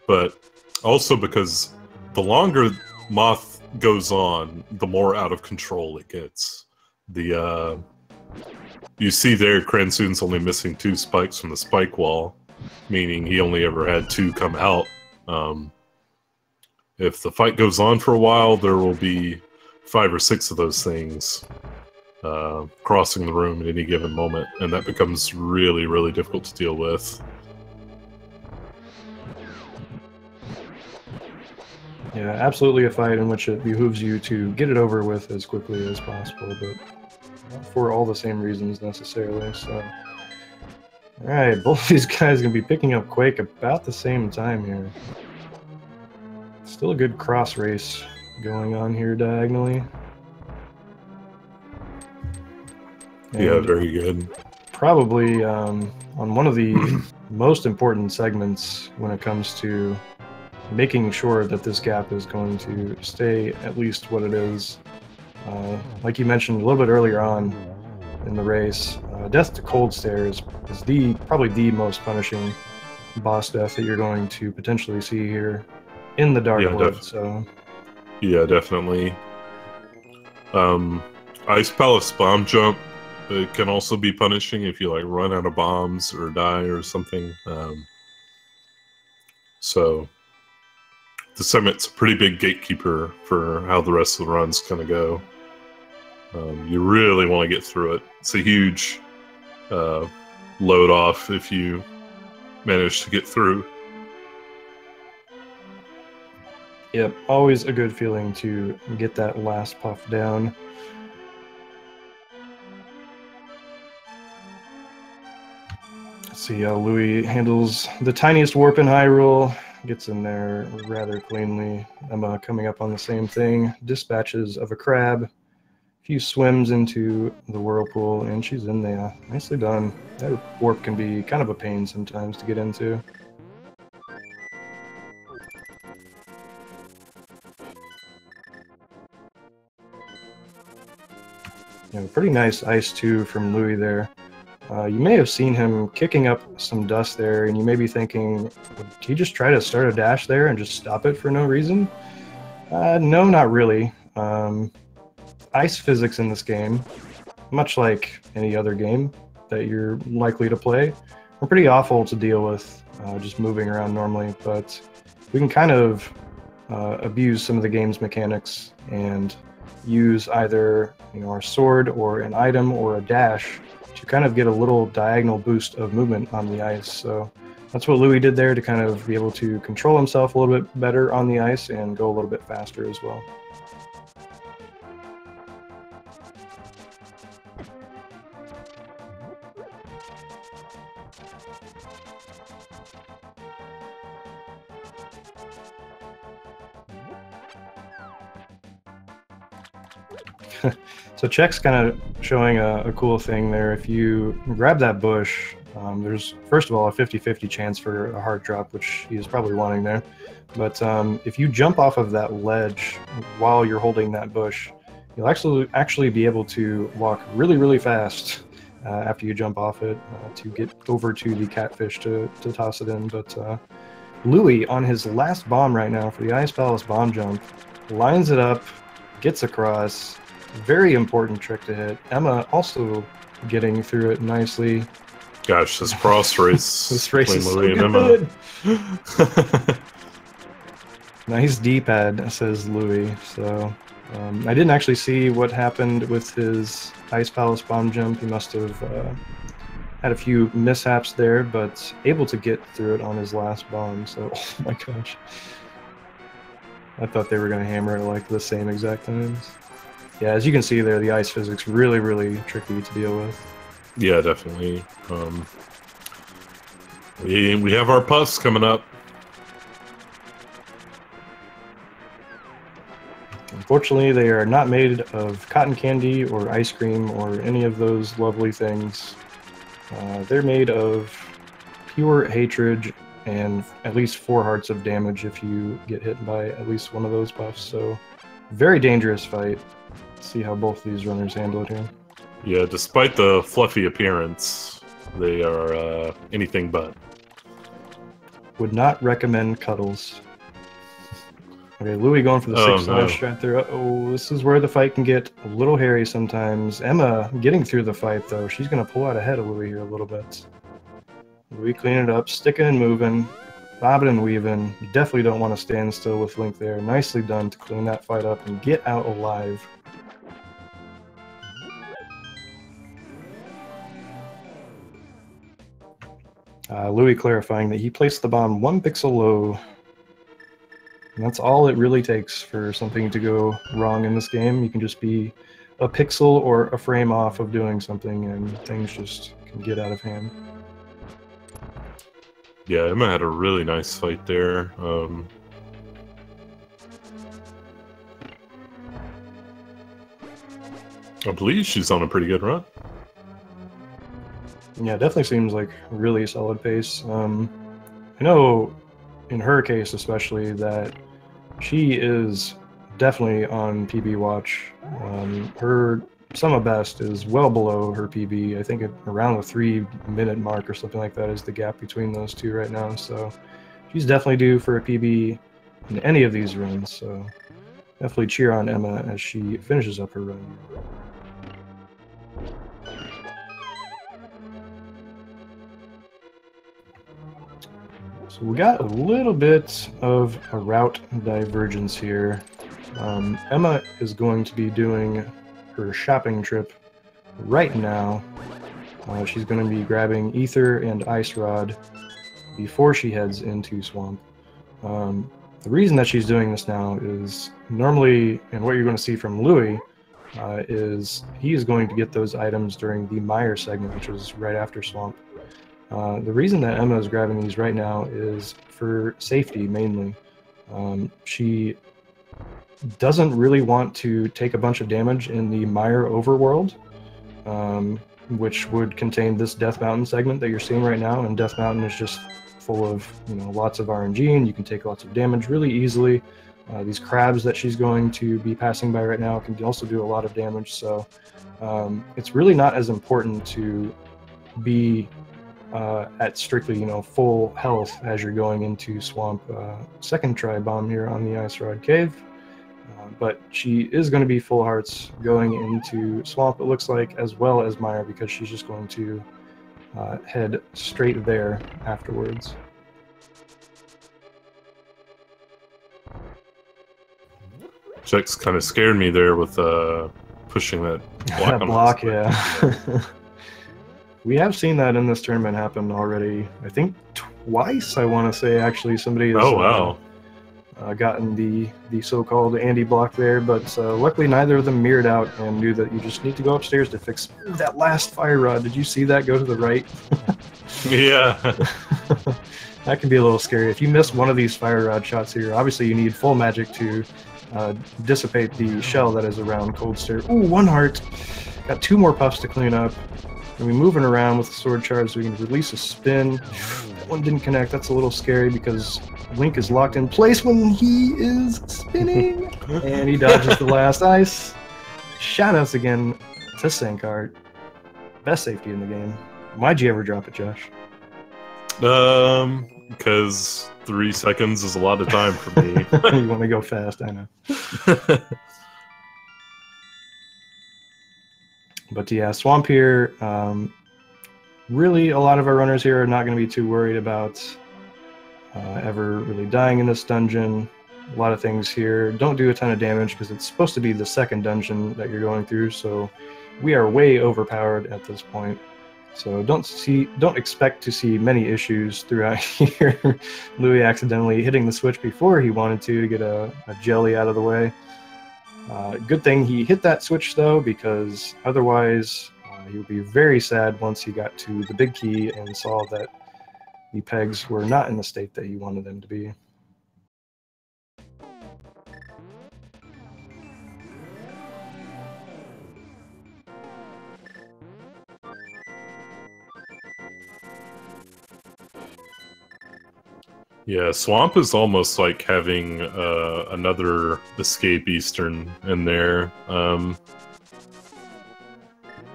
but also because the longer Moth goes on, the more out of control it gets. You see there, Cransoon's only missing 2 spikes from the spike wall, meaning he only ever had 2 come out. If the fight goes on for a while, there will be 5 or 6 of those things crossing the room at any given moment, and that becomes really, really difficult to deal with. Yeah, absolutely a fight in which it behooves you to get it over with as quickly as possible, but not for all the same reasons necessarily. So, all right, both these guys gonna be picking up Quake about the same time here. Still a good cross race going on here diagonally. And yeah, very good. Probably on one of the most important segments when it comes to making sure that this gap is going to stay at least what it is. Like you mentioned a little bit earlier on in the race, Death to Cold Stare is probably the most punishing boss death that you're going to potentially see here in the Dark Wood. So yeah, definitely. Ice Palace Bomb Jump, it can also be punishing if you like run out of bombs or die or something. So the segment's a pretty big gatekeeper for how the rest of the run's gonna go. You really want to get through it. It's a huge load off if you manage to get through. Yep, always a good feeling to get that last puff down. Let's see how Louis handles the tiniest warp in Hyrule. Gets in there rather cleanly. Emma coming up on the same thing. Dispatches of a crab. A few swims into the whirlpool, and she's in there. Nicely done. That warp can be kind of a pain sometimes to get into. Pretty nice ice too from Louis there. You may have seen him kicking up some dust there, and you may be thinking, would he just try to start a dash there and just stop it for no reason? No, not really. Ice physics in this game, much like any other game that you're likely to play, are pretty awful to deal with just moving around normally, but we can kind of abuse some of the game's mechanics and use either our sword or an item or a dash to kind of get a little diagonal boost of movement on the ice. So that's what Louis did there to kind of be able to control himself a little bit better on the ice and go a little bit faster as well. So Check's kind of showing a cool thing there. If you grab that bush, there's, first of all, a 50-50 chance for a hard drop, which he is probably wanting there. But if you jump off of that ledge while you're holding that bush, you'll actually be able to walk really, really fast after you jump off it to get over to the catfish to toss it in. But Louis, on his last bomb right now for the Ice Palace bomb jump, lines it up, gets across. Very important trick to hit. Emma also getting through it nicely. Gosh, this cross race. This race is Louis so and good. Emma. Nice D-pad, says Louis. So I didn't actually see what happened with his Ice Palace bomb jump. He must have had a few mishaps there, but able to get through it on his last bomb. So, oh my gosh. I thought they were going to hammer it like the same exact times. Yeah, as you can see there, the ice physics really, really tricky to deal with. Yeah, definitely. We have our puffs coming up. Unfortunately, they are not made of cotton candy or ice cream or any of those lovely things. They're made of pure hatred and at least 4 hearts of damage if you get hit by at least one of those puffs. So, very dangerous fight. Let's see how both of these runners handle it here. Yeah, despite the fluffy appearance, they are anything but. Would not recommend cuddles. Okay, Louis going for the 6 slash right there. Uh-oh, this is where the fight can get a little hairy sometimes. Emma getting through the fight, though. She's going to pull out ahead of Louis here a little bit. Louis cleaning it up, sticking and moving, bobbing and weaving. You definitely don't want to stand still with Link there. Nicely done to clean that fight up and get out alive. Louis clarifying that he placed the bomb 1 pixel low. And that's all it really takes for something to go wrong in this game. You can just be a pixel or a frame off of doing something and things just can get out of hand. Yeah, Emma had a really nice fight there. I believe she's on a pretty good run. Yeah, definitely seems like really solid pace. I know in her case especially that she is definitely on PB watch. Her sum of best is well below her PB. I think around the 3-minute mark or something like that is the gap between those two right now. So she's definitely due for a PB in any of these runs. So definitely cheer on Emma as she finishes up her run. So we got a little bit of a route divergence here. Emma is going to be doing her shopping trip right now. She's going to be grabbing Ether and Ice Rod before she heads into Swamp. The reason that she's doing this now is normally, and what you're going to see from Louis, is he is going to get those items during the Mire segment, which is right after Swamp. The reason that Emma is grabbing these right now is for safety, mainly. She doesn't really want to take a bunch of damage in the Mire overworld, which would contain this Death Mountain segment that you're seeing right now, and Death Mountain is just full of, you know, lots of RNG, and you can take lots of damage really easily. These crabs that she's going to be passing by right now can also do a lot of damage, so it's really not as important to be at strictly, you know, full health as you're going into Swamp. Second try bomb here on the Ice Rod Cave, but she is going to be full hearts going into Swamp, it looks like, as well as Mire, because she's just going to head straight there afterwards. Chex kind of scared me there with pushing that block. That block, yeah. We have seen that in this tournament happen already. I think twice, I want to say, actually. Somebody has gotten the so-called Andy block there, but luckily neither of them mirrored out and knew that you just need to go upstairs to fix that last fire rod. Did you see that go to the right? Yeah. That can be a little scary. If you miss one of these fire rod shots here, obviously you need full magic to dissipate the shell that is around Cold Stare. Ooh, 1 heart. Got 2 more puffs to clean up. And we moving around with the sword charge so we can release a spin. That one didn't connect. That's a little scary because Link is locked in place when he is spinning. And he dodges the last ice. Shoutouts again to Sankart. Best safety in the game. Why'd you ever drop it, Josh? Because 3 seconds is a lot of time for me. You want to go fast, I know. But yeah, Swamp here, really a lot of our runners here are not going to be too worried about ever really dying in this dungeon. A lot of things here don't do a ton of damage because it's supposed to be the second dungeon that you're going through, so we are way overpowered at this point. So don't expect to see many issues throughout here. Louis accidentally hitting the switch before he wanted to get a jelly out of the way. Good thing he hit that switch though, because otherwise he would be very sad once he got to the big key and saw that the pegs were not in the state that he wanted them to be. Yeah, Swamp is almost like having another Escape Eastern in there.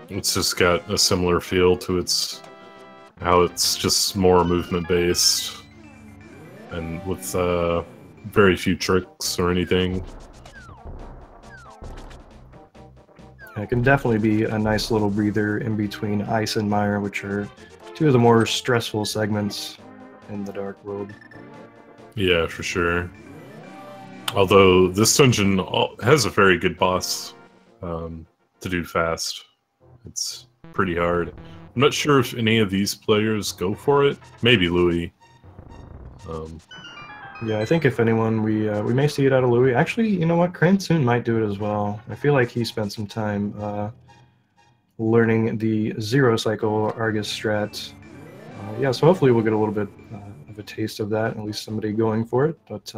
It's just got a similar feel to how it's just more movement based and with very few tricks or anything. It can definitely be a nice little breather in between Ice and Mire, which are 2 of the more stressful segments in the Dark World. Yeah, for sure. Although this dungeon has a very good boss to do fast. It's pretty hard. I'm not sure if any of these players go for it. Maybe Louis. Yeah, I think if anyone, we may see it out of Louis. Actually, you know what? Cransoon might do it as well. I feel like he spent some time learning the zero cycle Argus strat. Yeah, so hopefully we'll get a little bit of a taste of that, at least somebody going for it. But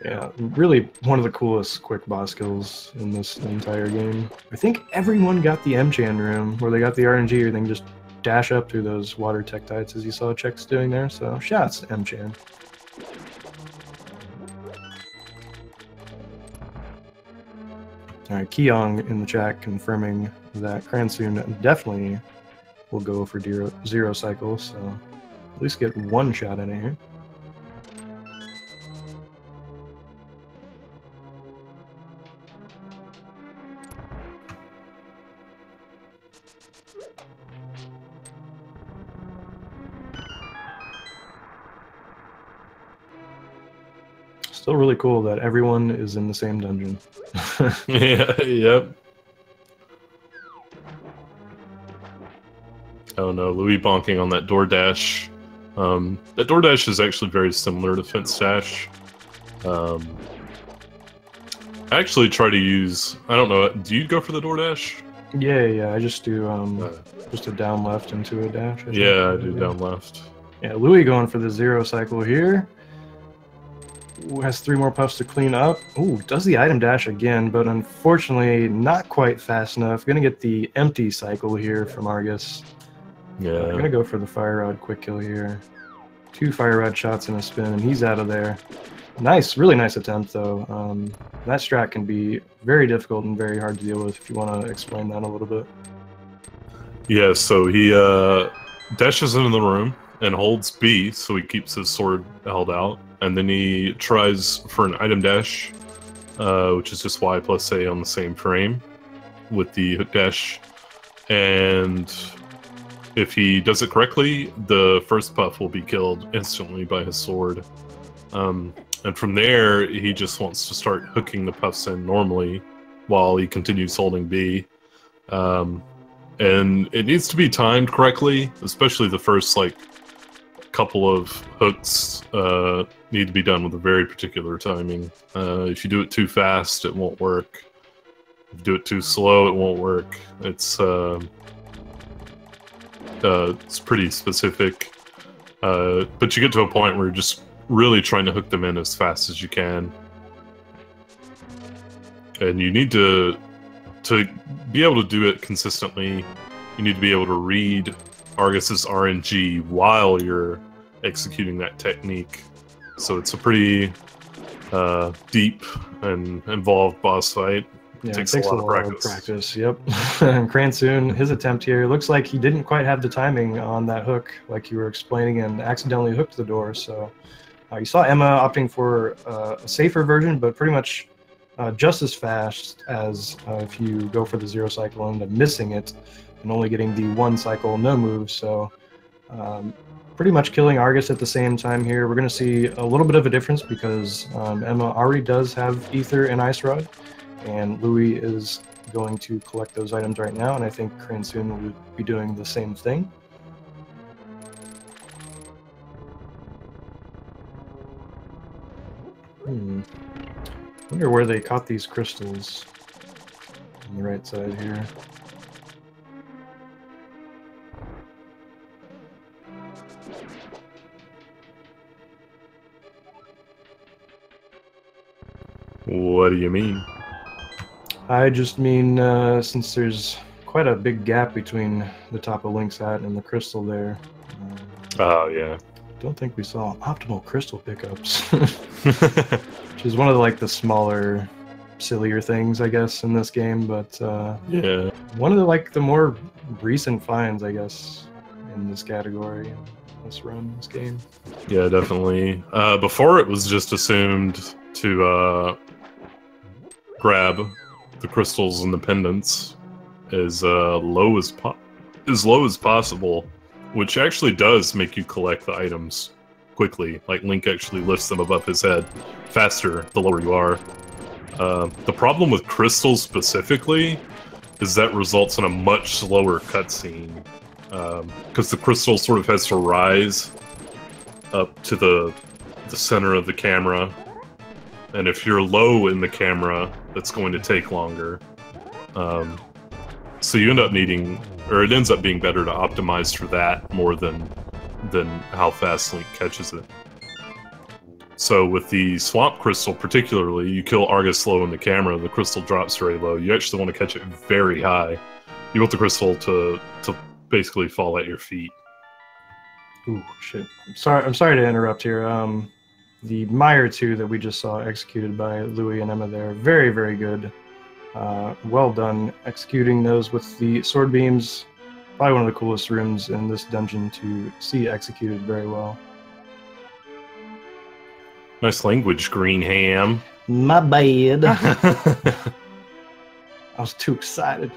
yeah, really one of the coolest quick boss kills in this entire game. I think everyone got the M-Chan room where they got the RNG, or they can just dash up through those water tektites as you saw Chex doing there. So shouts to M-Chan. Alright, Keong in the chat confirming that Cransoon definitely will go for zero cycles, so at least get 1 shot in it here. Still really cool that everyone is in the same dungeon. Yeah, yep. Oh no, Louis bonking on that DoorDash. That DoorDash is actually very similar to Fence Dash. I actually try to use, I don't know, do you go for the DoorDash? Yeah, I just do just a down left into a dash. I do down left. Yeah, Louis going for the zero cycle here. Ooh, has 3 more puffs to clean up. Ooh, does the item dash again, but unfortunately not quite fast enough. Gonna get the empty cycle here from Argus. Yeah. I'm gonna go for the Fire Rod quick kill here. 2 Fire Rod shots in a spin, and he's out of there. Nice, really nice attempt though. That strat can be very difficult and very hard to deal with if you want to explain that a little bit. Yeah, so he dashes into the room and holds B, so he keeps his sword held out. And then he tries for an item dash, which is just Y plus A on the same frame with the hook dash. And if he does it correctly, the first puff will be killed instantly by his sword. And from there, he just wants to start hooking the puffs in normally while he continues holding B. And it needs to be timed correctly, especially the first, like, couple of hooks need to be done with a very particular timing. If you do it too fast, it won't work. If you do it too slow, it won't work. It's pretty specific. But you get to a point where you're just really trying to hook them in as fast as you can. And you need to be able to do it consistently. You need to be able to read Argus's RNG while you're executing that technique. So it's a pretty deep and involved boss fight. Yeah, it takes a lot of practice. Yep. And Cransoon, his attempt here, looks like he didn't quite have the timing on that hook, like you were explaining, and accidentally hooked the door. So you saw Emma opting for a safer version, but pretty much just as fast as if you go for the 0 cycle and end up missing it and only getting the 1 cycle no move. So pretty much killing Argus at the same time here. We're going to see a little bit of a difference because Emma already does have Ether and Ice Rod, and Louis is going to collect those items right now, and I think Cransoon will be doing the same thing. Wonder where they caught these crystals on the right side here. What do you mean? I just mean since there's quite a big gap between the top of Link's hat and the crystal there. Oh, yeah. Don't think we saw optimal crystal pickups. Which is one of the smaller, sillier things, I guess, in this game, but yeah, one of the more recent finds, I guess, in this category, in this run, this game. Yeah, definitely. Before it was just assumed to grab the crystals and the pendants as low as possible, which actually does make you collect the items quickly. Like Link actually lifts them above his head faster the lower you are. The problem with crystals specifically is that results in a much slower cutscene, because the crystal sort of has to rise up to the center of the camera, and if you're low in the camera, that's going to take longer. So you end up needing, or it ends up being better to optimize for that more than how fast Link catches it. So with the Swamp Crystal particularly, you kill Argus low in the camera, the crystal drops very low. You actually want to catch it very high. You want the crystal to basically fall at your feet. Ooh, shit. I'm sorry to interrupt here. The Mire 2 that we just saw executed by Louis and Emma there, very, very good. Well done executing those with the sword beams. Probably one of the coolest rooms in this dungeon to see executed very well. Nice language, Green Ham. My bad. I was too excited.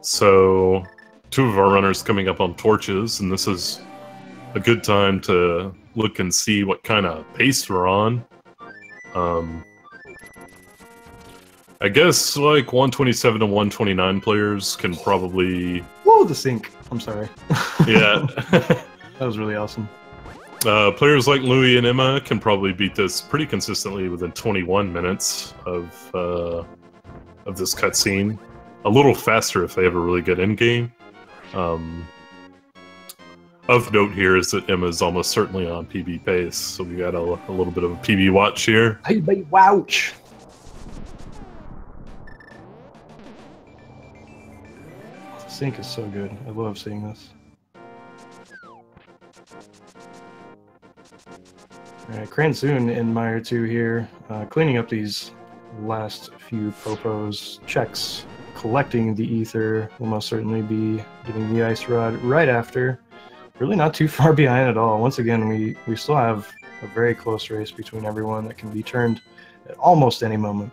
So, 2 of our runners coming up on torches, and this is a good time to look and see what kind of pace we're on. I guess 127 and 129 players can probably... Whoa, the sync. I'm sorry. Yeah. That was really awesome. Players like Louis and Emma can probably beat this pretty consistently within 21 minutes of this cutscene. A little faster if they have a really good endgame. Of note here is that Emma's almost certainly on PB pace, so we got a little bit of a PB watch here. PB watch! The sync is so good. I love seeing this. Alright, Cransoon in Mire 2 here, cleaning up these last few popos, checks. Collecting the ether, will most certainly be getting the ice rod right after. Really not too far behind at all. Once again, we still have a very close race between everyone that can be turned at almost any moment.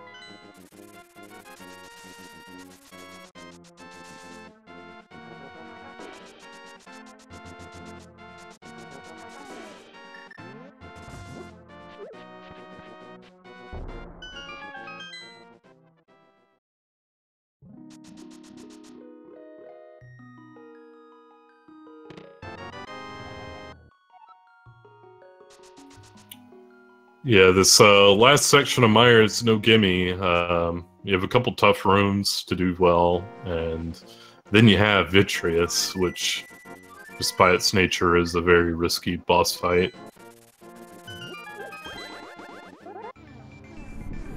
Yeah, this last section of Meyer is no gimme. You have a couple tough rooms to do well, and then you have Vitreous, which, just by its nature, is a very risky boss fight.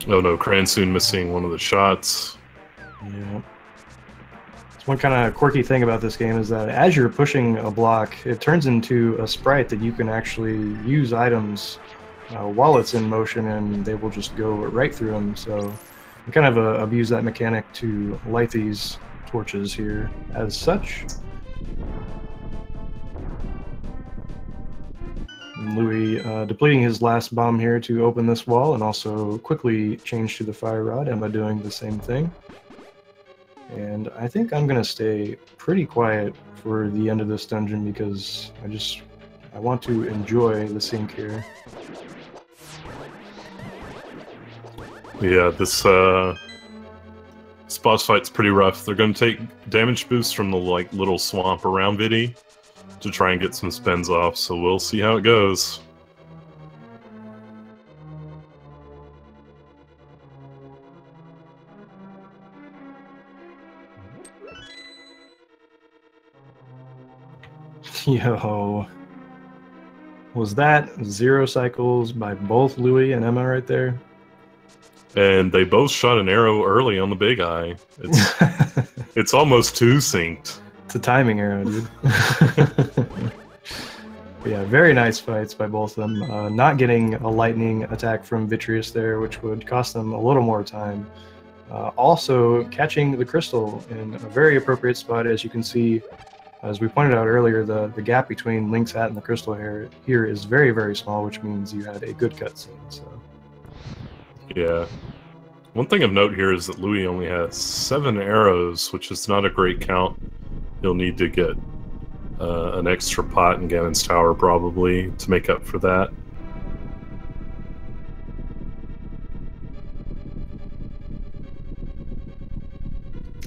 Oh no, Cransoon missing one of the shots. Yeah. So one kind of quirky thing about this game is that as you're pushing a block, it turns into a sprite that you can actually use items while it's in motion, and they will just go right through them. So we kind of abuse that mechanic to light these torches here as such. And Louis depleting his last bomb here to open this wall, and also quickly change to the fire rod. Emma doing the same thing. And I think I'm going to stay pretty quiet for the end of this dungeon because I want to enjoy the sync here. Yeah, this boss fight's pretty rough. They're going to take damage boosts from the little swamp around Vidi to try and get some spins off, so we'll see how it goes. Yo. Was that 0 cycles by both Louis and Emma right there? And they both shot an arrow early on the big eye. It's almost too synced. It's a timing arrow, dude. Yeah, very nice fights by both of them. Not getting a lightning attack from Vitreous there, which would cost them a little more time. Also, catching the crystal in a very appropriate spot. As you can see, as we pointed out earlier, the gap between Link's hat and the crystal here is very, very small, which means you had a good cutscene. So. Yeah. One thing of note here is that Louis only has 7 arrows, which is not a great count. He'll need to get an extra pot in Ganon's Tower, probably, to make up for that.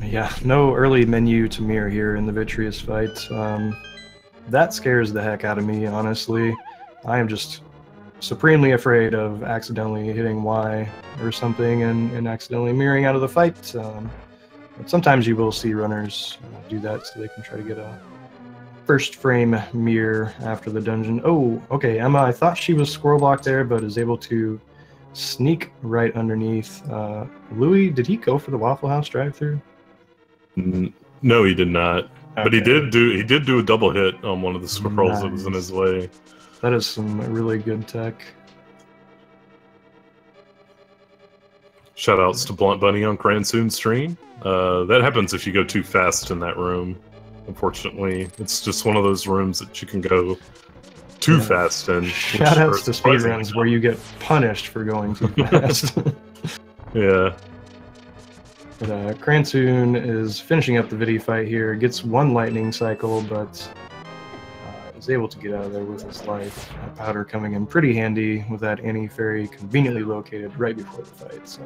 Yeah, no early menu to mirror here in the Vitreous fight. That scares the heck out of me, honestly. I am just supremely afraid of accidentally hitting Y or something and accidentally mirroring out of the fight. But sometimes you will see runners do that so they can try to get a first frame mirror after the dungeon. Oh, okay, Emma, I thought she was squirrel blocked there, but is able to sneak right underneath. Louis, did he go for the Waffle House drive-thru? No, he did not. Okay. But he did do a double hit on one of the squirrels that was in his way. That is some really good tech. Shoutouts to Blunt Bunny on Cransoon stream. That happens if you go too fast in that room. Unfortunately, it's just one of those rooms that you can go too fast in. Shoutouts to speedruns where you get punished for going too fast. Yeah. But Cransoon is finishing up the Vidi fight here. Gets 1 lightning cycle, but is able to get out of there with his life. Powder coming in pretty handy with that anti-fairy conveniently located right before the fight. So.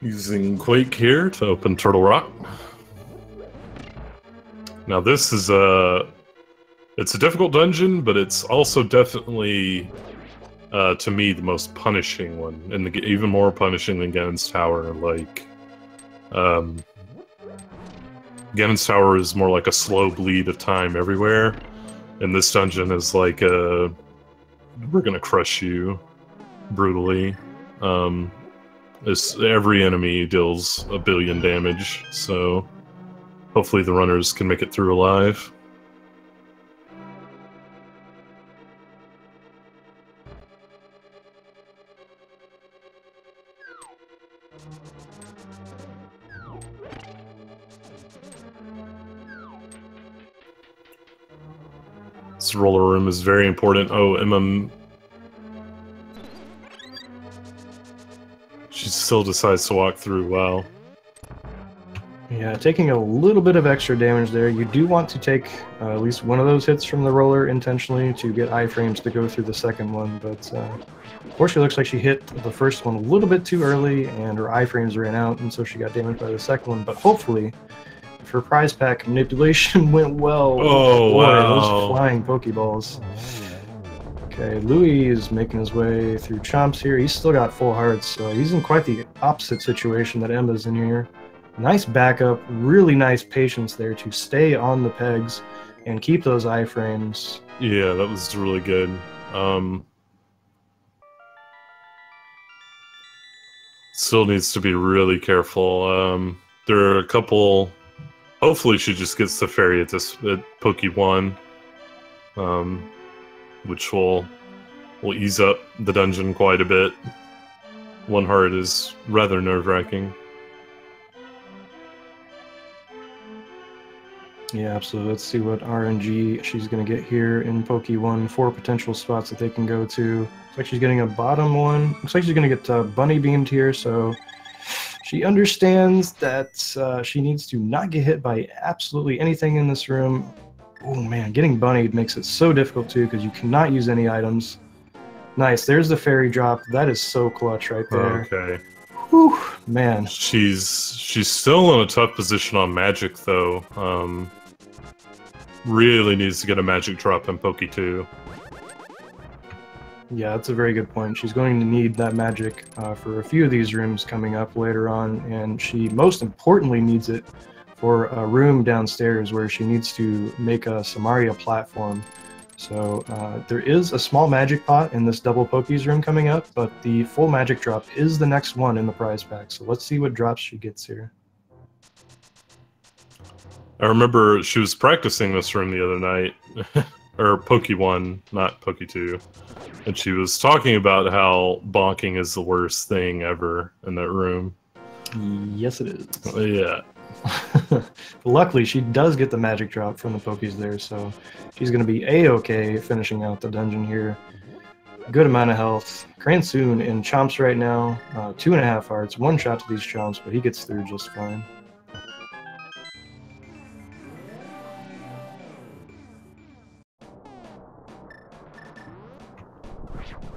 Using Quake here to open Turtle Rock. Now this is it's a difficult dungeon, but it's also definitely, to me, the most punishing one, and even more punishing than Ganon's Tower. Like, Ganon's Tower is more like a slow bleed of time everywhere, and this dungeon is like we're gonna crush you brutally. Every enemy deals 1 billion damage, so hopefully the runners can make it through alive. This roller room is very important. Oh, Emma... She still decides to walk through. Wow. Yeah, taking a little bit of extra damage there. You do want to take at least one of those hits from the roller intentionally to get iframes to go through the second one, but Unfortunately, it looks like she hit the first one a little bit too early, and her iframes ran out, and so she got damaged by the second one. But hopefully, if her prize pack manipulation went well, Oh, boy, wow. those flying Pokeballs. Okay, Louis is making his way through Chomps here. He's still got full hearts, so he's in quite the opposite situation that Emma's in here. Nice backup, really nice patience there to stay on the pegs and keep those iframes. Yeah, that was really good. Still needs to be really careful. There are a couple... Hopefully she just gets the fairy at Poke 1, which will ease up the dungeon quite a bit. One heart is rather nerve-wracking. Yeah, absolutely. Let's see what RNG she's going to get here in Poke 1. 4 potential spots that they can go to. Looks like she's getting a bottom one. Looks like she's going to get bunny beamed here, so she understands that she needs to not get hit by absolutely anything in this room. Oh man, getting bunnied makes it so difficult too because you cannot use any items. Nice, there's the fairy drop. That is so clutch right there. Okay. Whew, man. She's still in a tough position on magic though. Really needs to get a magic drop in Poke 2. Yeah, that's a very good point. She's going to need that magic for a few of these rooms coming up later on, and she most importantly needs it for a room downstairs where she needs to make a Samaria platform. So there is a small magic pot in this double Poke's room coming up, but the full magic drop is the next one in the prize pack. So let's see what drops she gets here. I remember she was practicing this room the other night, or Poke 1, not Poke 2, and she was talking about how bonking is the worst thing ever in that room. Yes, it is. Yeah. Luckily, she does get the magic drop from the Pokies there, so she's going to be A-okay finishing out the dungeon here. Good amount of health. Cransoon in Chomps right now. 2.5 hearts. One shot to these Chomps, but he gets through just fine.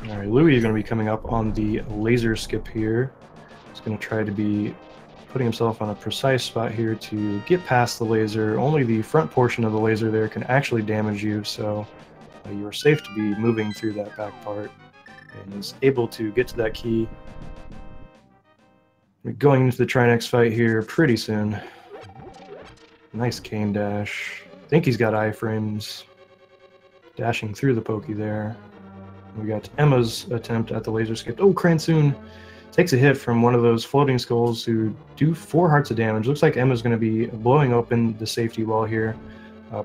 Alright, Louis is going to be coming up on the laser skip here. He's going to try to be putting himself on a precise spot here to get past the laser. Only the front portion of the laser there can actually damage you, so you are safe to be moving through that back part. And is able to get to that key. We're going into the Trinex fight here pretty soon. Nice cane dash. I think he's got iframes. Dashing through the Poke there. We got Emma's attempt at the laser skip. Oh, Cransoon takes a hit from one of those floating skulls who do 4 hearts of damage. Looks like Emma's going to be blowing open the safety wall here.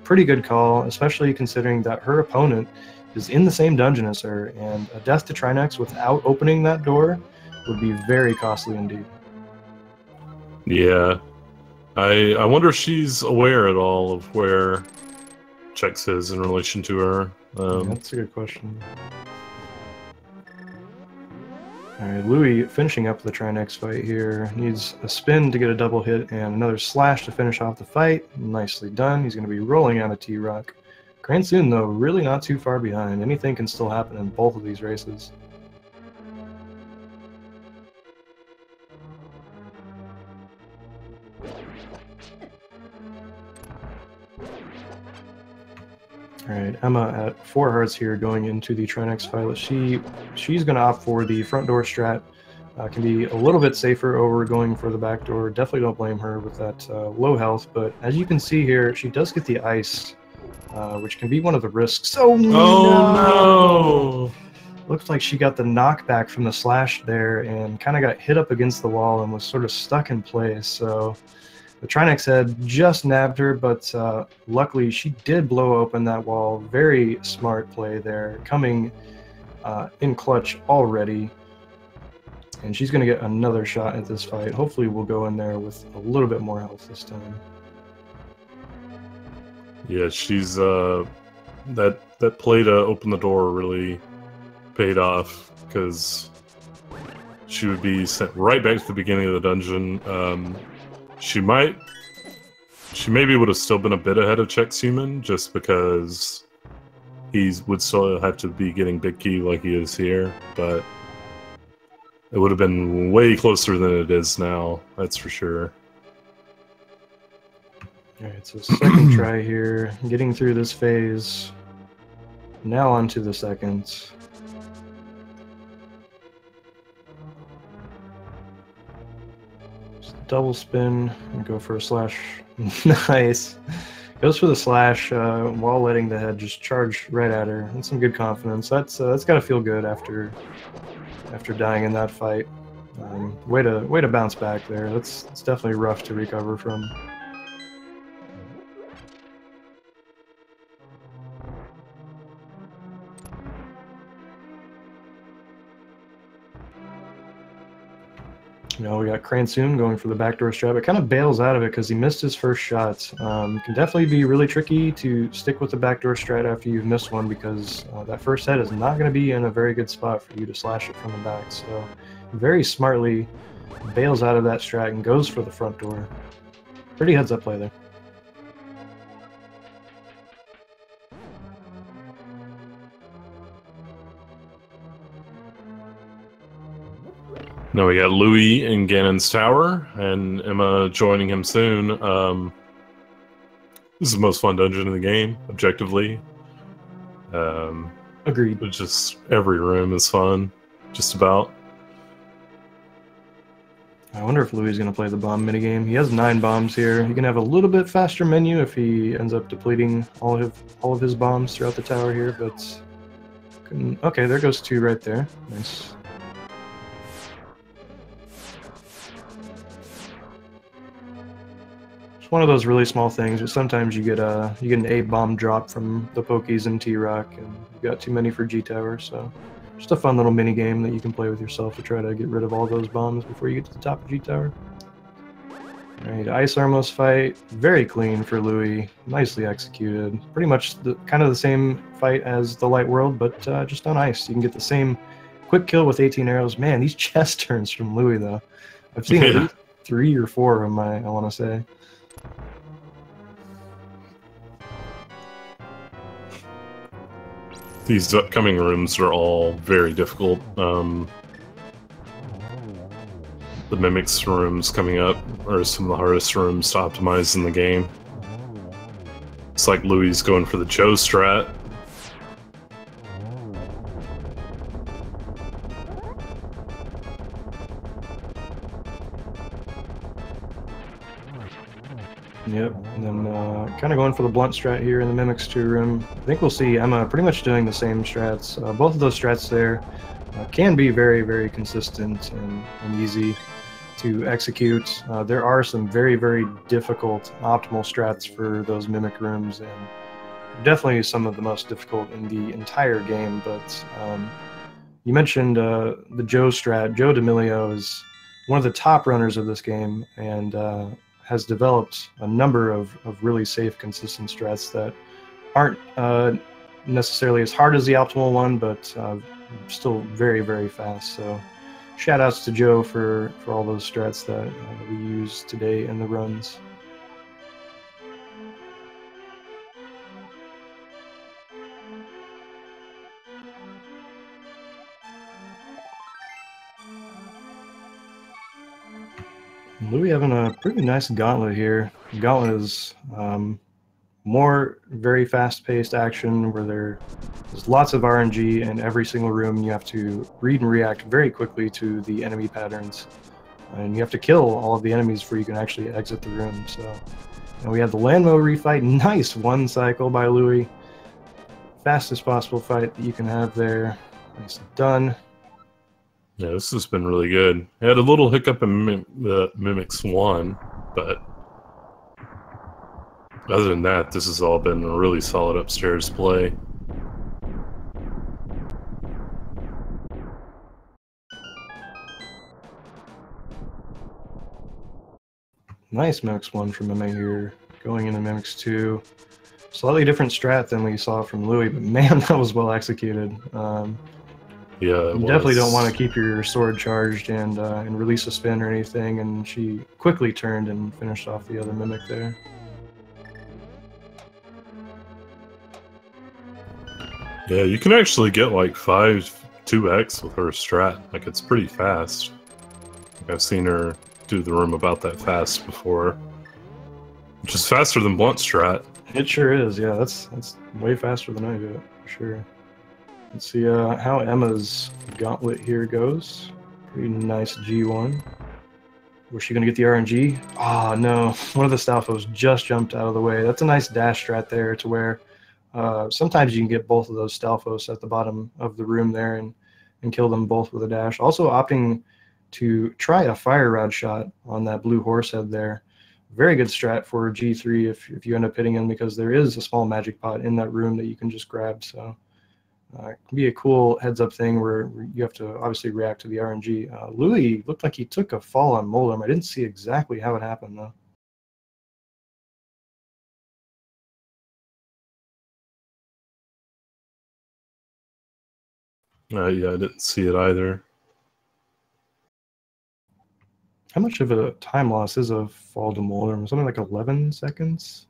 Pretty good call, especially considering that her opponent is in the same dungeon as her, and a death to Trinex without opening that door would be very costly indeed. Yeah. I wonder if she's aware at all of where Chex is in relation to her. Yeah, that's a good question. Alright, Louis finishing up the Trinex fight here. Needs a spin to get a double hit and another slash to finish off the fight. Nicely done. He's going to be rolling out of T-Rock. Cransoon, though, really not too far behind. Anything can still happen in both of these races. Alright, Emma at 4 hearts here going into the Trinex fight. She's going to opt for the front door strat. Can be a little bit safer over going for the back door. Definitely don't blame her with that low health, but as you can see here, she does get the ice, which can be one of the risks. Oh no! Looks like she got the knockback from the slash there and kind of got hit up against the wall and was sort of stuck in place. So the Trinex head just nabbed her, but luckily she did blow open that wall. Very smart play there, coming in clutch already. And she's going to get another shot at this fight. Hopefully we'll go in there with a little bit more health this time. Yeah, she's that play to open the door really paid off, because she would be sent right back to the beginning of the dungeon. She maybe would have still been a bit ahead of Chexhuman, just because he would still have to be getting big key like he is here, but It would have been way closer than it is now, that's for sure. Alright, so second try here, getting through this phase. Now on to the second. Just double spin and go for a slash. Nice. Goes for the slash while letting the head just charge right at her. That's some good confidence. That's got to feel good after dying in that fight. Way to bounce back there. It's definitely rough to recover from. You know, we got Cransoon going for the backdoor strap. It kind of bails out of it because he missed his first shot. Can definitely be really tricky to stick with the backdoor strat after you've missed one because that first head is not going to be in a very good spot for you to slash it from the back. So very smartly bails out of that strat and goes for the front door. Pretty heads-up play there. Now we got Louis in Ganon's tower, and Emma joining him soon. This is the most fun dungeon in the game, objectively. Agreed. But just every room is fun, just about. I wonder if Louis is going to play the bomb minigame. He has 9 bombs here. He can have a little bit faster menu if he ends up depleting all of his bombs throughout the tower here, but... Okay, there goes 2 right there. Nice. One of those really small things, but sometimes you get an A-bomb drop from the Pokies and T-Rock, and you've got too many for G-Tower, so just a fun little mini game that you can play with yourself to try to get rid of all those bombs before you get to the top of G-Tower. Alright, Ice Armos fight, very clean for Louis, nicely executed. Pretty much kind of the same fight as the Light World, but just on ice. You can get the same quick kill with 18 arrows. Man, these chest turns from Louis, though. I've seen at least 3 or 4 of them, I want to say. These upcoming rooms are all very difficult. The Mimics rooms coming up are some of the hardest rooms to optimize in the game. It's like Louis going for the Joe strat. Yep, and then kind of going for the blunt strat here in the Mimics 2 room. I think we'll see Emma pretty much doing the same strats. Both of those strats there can be very, very consistent and easy to execute. There are some very, very difficult optimal strats for those Mimic rooms, and definitely some of the most difficult in the entire game, but you mentioned the Joe strat. Joe D'Amelio is one of the top runners of this game, and has developed a number of really safe, consistent strats that aren't necessarily as hard as the optimal one, but still very, very fast. So shout outs to Joe for all those strats that we use today in the runs. Louis having a pretty nice gauntlet here. Gauntlet is more very fast-paced action where there's lots of RNG in every single room, and you have to read and react very quickly to the enemy patterns. And you have to kill all of the enemies before you can actually exit the room. So, and we have the Landmo refight. Nice one cycle by Louis. Fastest possible fight that you can have there. Nice done. Yeah, this has been really good. I had a little hiccup in Mimics 1, but other than that, this has all been a really solid upstairs play. Nice Mimics 1 from Mimic here. Going into Mimics 2. Slightly different strat than we saw from Louis, but man, that was well executed. Yeah, you definitely don't want to keep your sword charged and release a spin or anything, and she quickly turned and finished off the other Mimic there. Yeah, you can actually get like 5 2x with her strat. Like, it's pretty fast. Like, I've seen her do the room about that fast before. Which is faster than Blunt strat. It sure is, yeah. That's way faster than I do it, for sure. Let's see how Emma's gauntlet here goes. Pretty nice G1. Was she going to get the RNG? Ah, no. One of the Stalfos just jumped out of the way. That's a nice dash strat there to where sometimes you can get both of those Stalfos at the bottom of the room there and kill them both with a dash. Also opting to try a fire rod shot on that blue horse head there. Very good strat for G3 if you end up hitting him, because there is a small magic pot in that room that you can just grab. So it can be a cool heads-up thing where you have to obviously react to the RNG. Louis looked like he took a fall on Moldorm. I didn't see exactly how it happened, though. Yeah, I didn't see it either. How much of a time loss is a fall to Moldorm? Something like 11 seconds?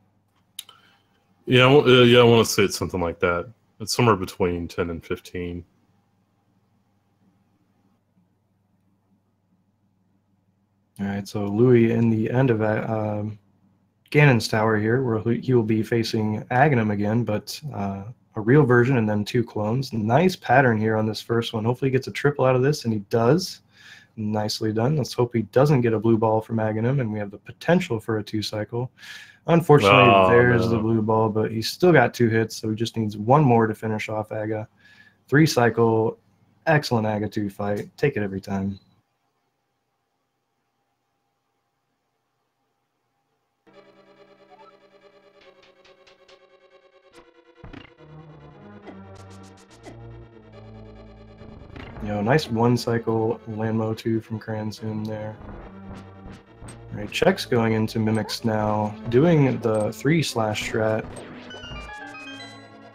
Yeah, I want to say it's something like that. It's somewhere between 10 and 15. All right, so Louis in the end of Ganon's tower here, where he will be facing Aghanim again, but a real version and then 2 clones. Nice pattern here on this first one. Hopefully he gets a triple out of this, and he does. Nicely done. Let's hope he doesn't get a blue ball from Aghanim, and we have the potential for a 2-cycle. Unfortunately, there's the blue ball, but he's still got 2 hits, so he just needs 1 more to finish off Aga. 3-cycle, excellent Aga 2 fight. Take it every time. Nice 1-cycle Landmo 2 from Cransoon there. All right, Chex going into Mimics now, doing the 3/ strat.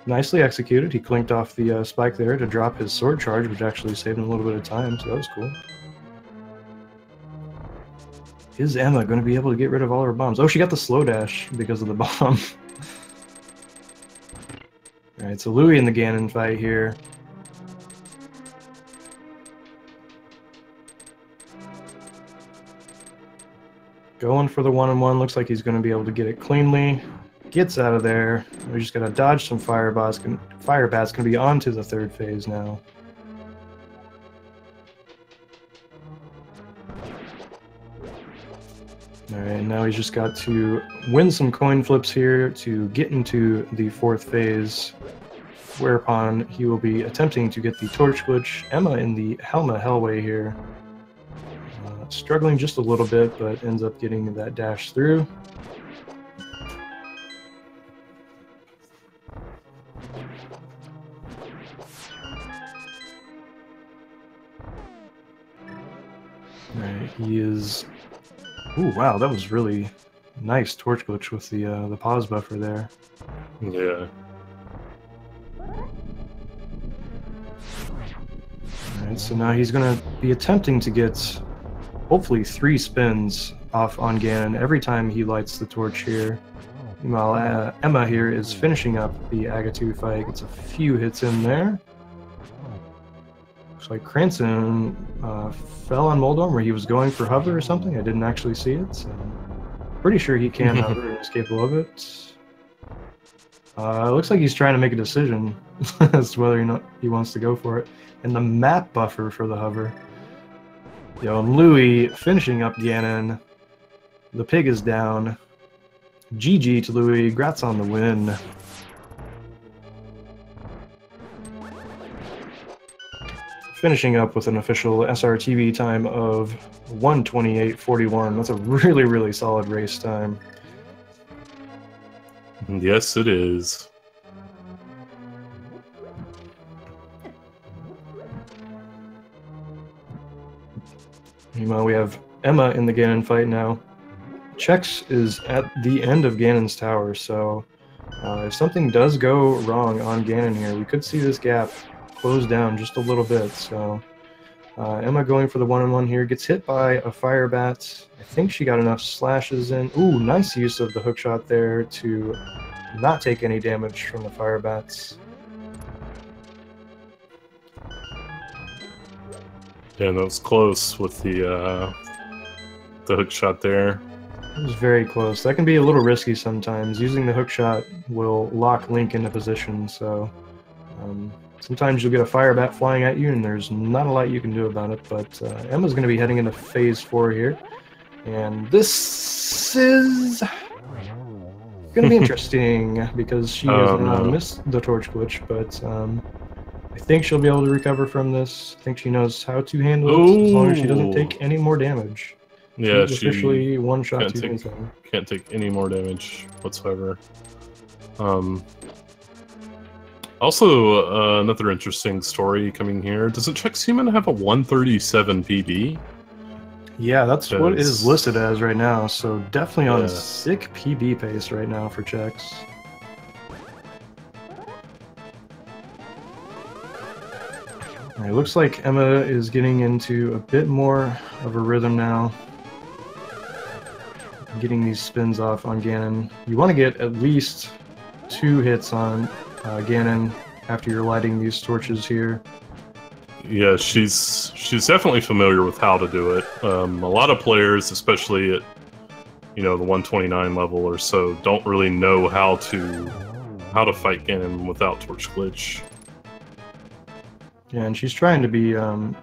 Nicely executed. He clinked off the spike there to drop his sword charge, which actually saved him a little bit of time, so that was cool. Is Emma going to be able to get rid of all her bombs? Oh, she got the slow dash because of the bomb. All right, so Louis in the Ganon fight here. Going for the 1-on-1. Looks like he's going to be able to get it cleanly. Gets out of there. We just got to dodge some fire bats. Fire bats can be on to the 3rd phase now. All right, now he's just got to win some coin flips here to get into the 4th phase, whereupon he will be attempting to get the torch glitch. Emma in the Helma Hellway here. Struggling just a little bit, but ends up getting that dash through. Alright, he is... Ooh, wow, that was really nice torch glitch with the pause buffer there. Yeah. Alright, so now he's going to be attempting to get hopefully 3 spins off on Ganon every time he lights the torch here. Meanwhile, Emma here is finishing up the Aga 2 fight. Gets a few hits in there. Looks like Cransoon fell on Moldorm where he was going for hover or something. I didn't actually see it, so pretty sure he can hover and is capable of it. Looks like he's trying to make a decision as to whether or not he wants to go for it. And the map buffer for the hover. And Louis finishing up Ganon. The pig is down. GG to Louis. Grats on the win. Finishing up with an official SRTV time of 1:28.41. That's a really, really solid race time. Yes, it is. Meanwhile, we have Emma in the Ganon fight now. Chex is at the end of Ganon's tower, so if something does go wrong on Ganon here, we could see this gap close down just a little bit. So Emma going for the 1-on-1 here, gets hit by a fire bat. I think she got enough slashes in. Ooh, nice use of the hook shot there to not take any damage from the fire bats. Yeah, that was close with the hook shot there. It was very close. That can be a little risky sometimes. Using the hook shot will lock Link into position, so sometimes you'll get a fire bat flying at you, and there's not a lot you can do about it. But Emma's going to be heading into Phase 4 here, and this is going to be interesting because she has now missed the torch glitch, but I think she'll be able to recover from this. I think she knows how to handle it as long as she doesn't take any more damage. Yeah, she's officially one shot can't to take, anything. Can't take any more damage whatsoever. Also, another interesting story coming here. Doesn't Chexhuman have a 137 PB? Yeah, that's what it is listed as right now. So definitely on sick PB pace right now for Chex. It looks like Emma is getting into a bit more of a rhythm now. Getting these spins off on Ganon. You want to get at least 2 hits on Ganon after you're lighting these torches here. Yeah, she's definitely familiar with how to do it. A lot of players, especially at the 129 level or so, don't really know how to fight Ganon without torch glitch. Yeah, and she's trying to be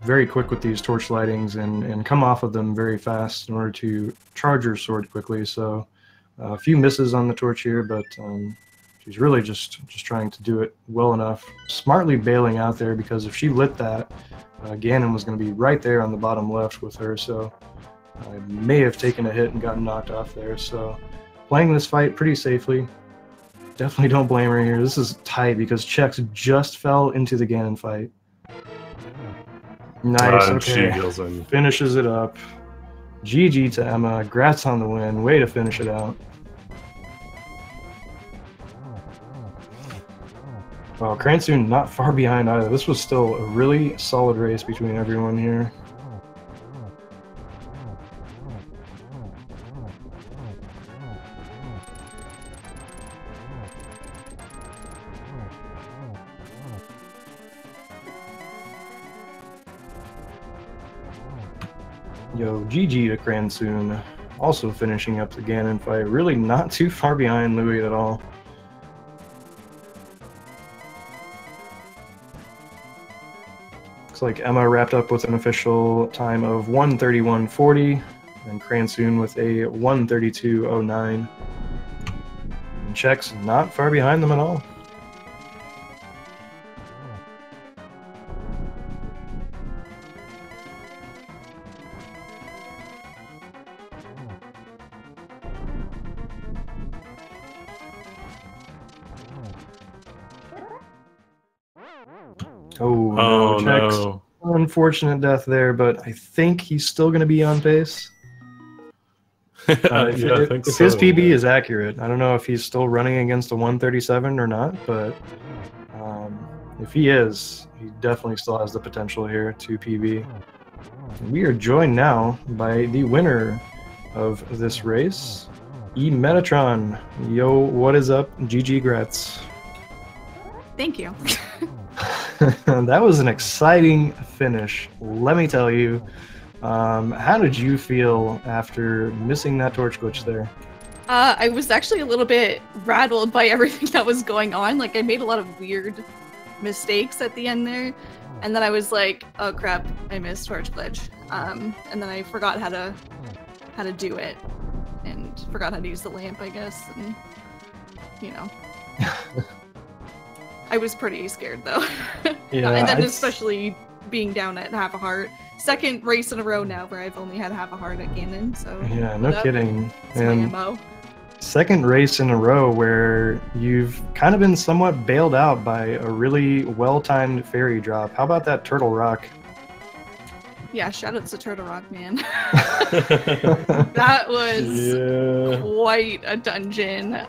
very quick with these torch lightings and come off of them very fast in order to charge her sword quickly. So a few misses on the torch here, but she's really just trying to do it well enough. Smartly bailing out there, because if she lit that, Ganon was going to be right there on the bottom left with her. So I may have taken a hit and gotten knocked off there. So playing this fight pretty safely. Definitely don't blame her here. This is tight because Chex just fell into the Ganon fight. Nice, okay. Finishes it up. GG to Emma. Grats on the win. Way to finish it out. Well, Cransoon not far behind either. This was still a really solid race between everyone here. Yo, GG to Cransoon. Also finishing up the Ganon fight. Really not too far behind Louis at all. Looks like Emma wrapped up with an official time of 1:31.40, and Cransoon with a 1:32.09. And Chex not far behind them at all. Oh, no, Chex. No. Unfortunate death there, but I think he's still going to be on pace. If his PB is accurate, I don't know if he's still running against a 137 or not, but if he is, he definitely still has the potential here to PB. And we are joined now by the winner of this race, emetatron. Yo, what is up? GG Grats. Thank you. That was an exciting finish, let me tell you. How did you feel after missing that torch glitch there? I was actually a little bit rattled by everything that was going on. Like, I made a lot of weird mistakes at the end there, and then I was like, oh crap, I missed torch glitch. And then I forgot how to do it, and forgot how to use the lamp, I guess, and I was pretty scared though. Yeah, and then especially being down at half a heart. Second race in a row now where I've only had half a heart at Ganon, so yeah, no kidding. And my MO. Second race in a row where you've kind of been somewhat bailed out by a really well-timed fairy drop. How about that Turtle Rock? Yeah, shoutouts to Turtle Rock, man. That was quite a dungeon.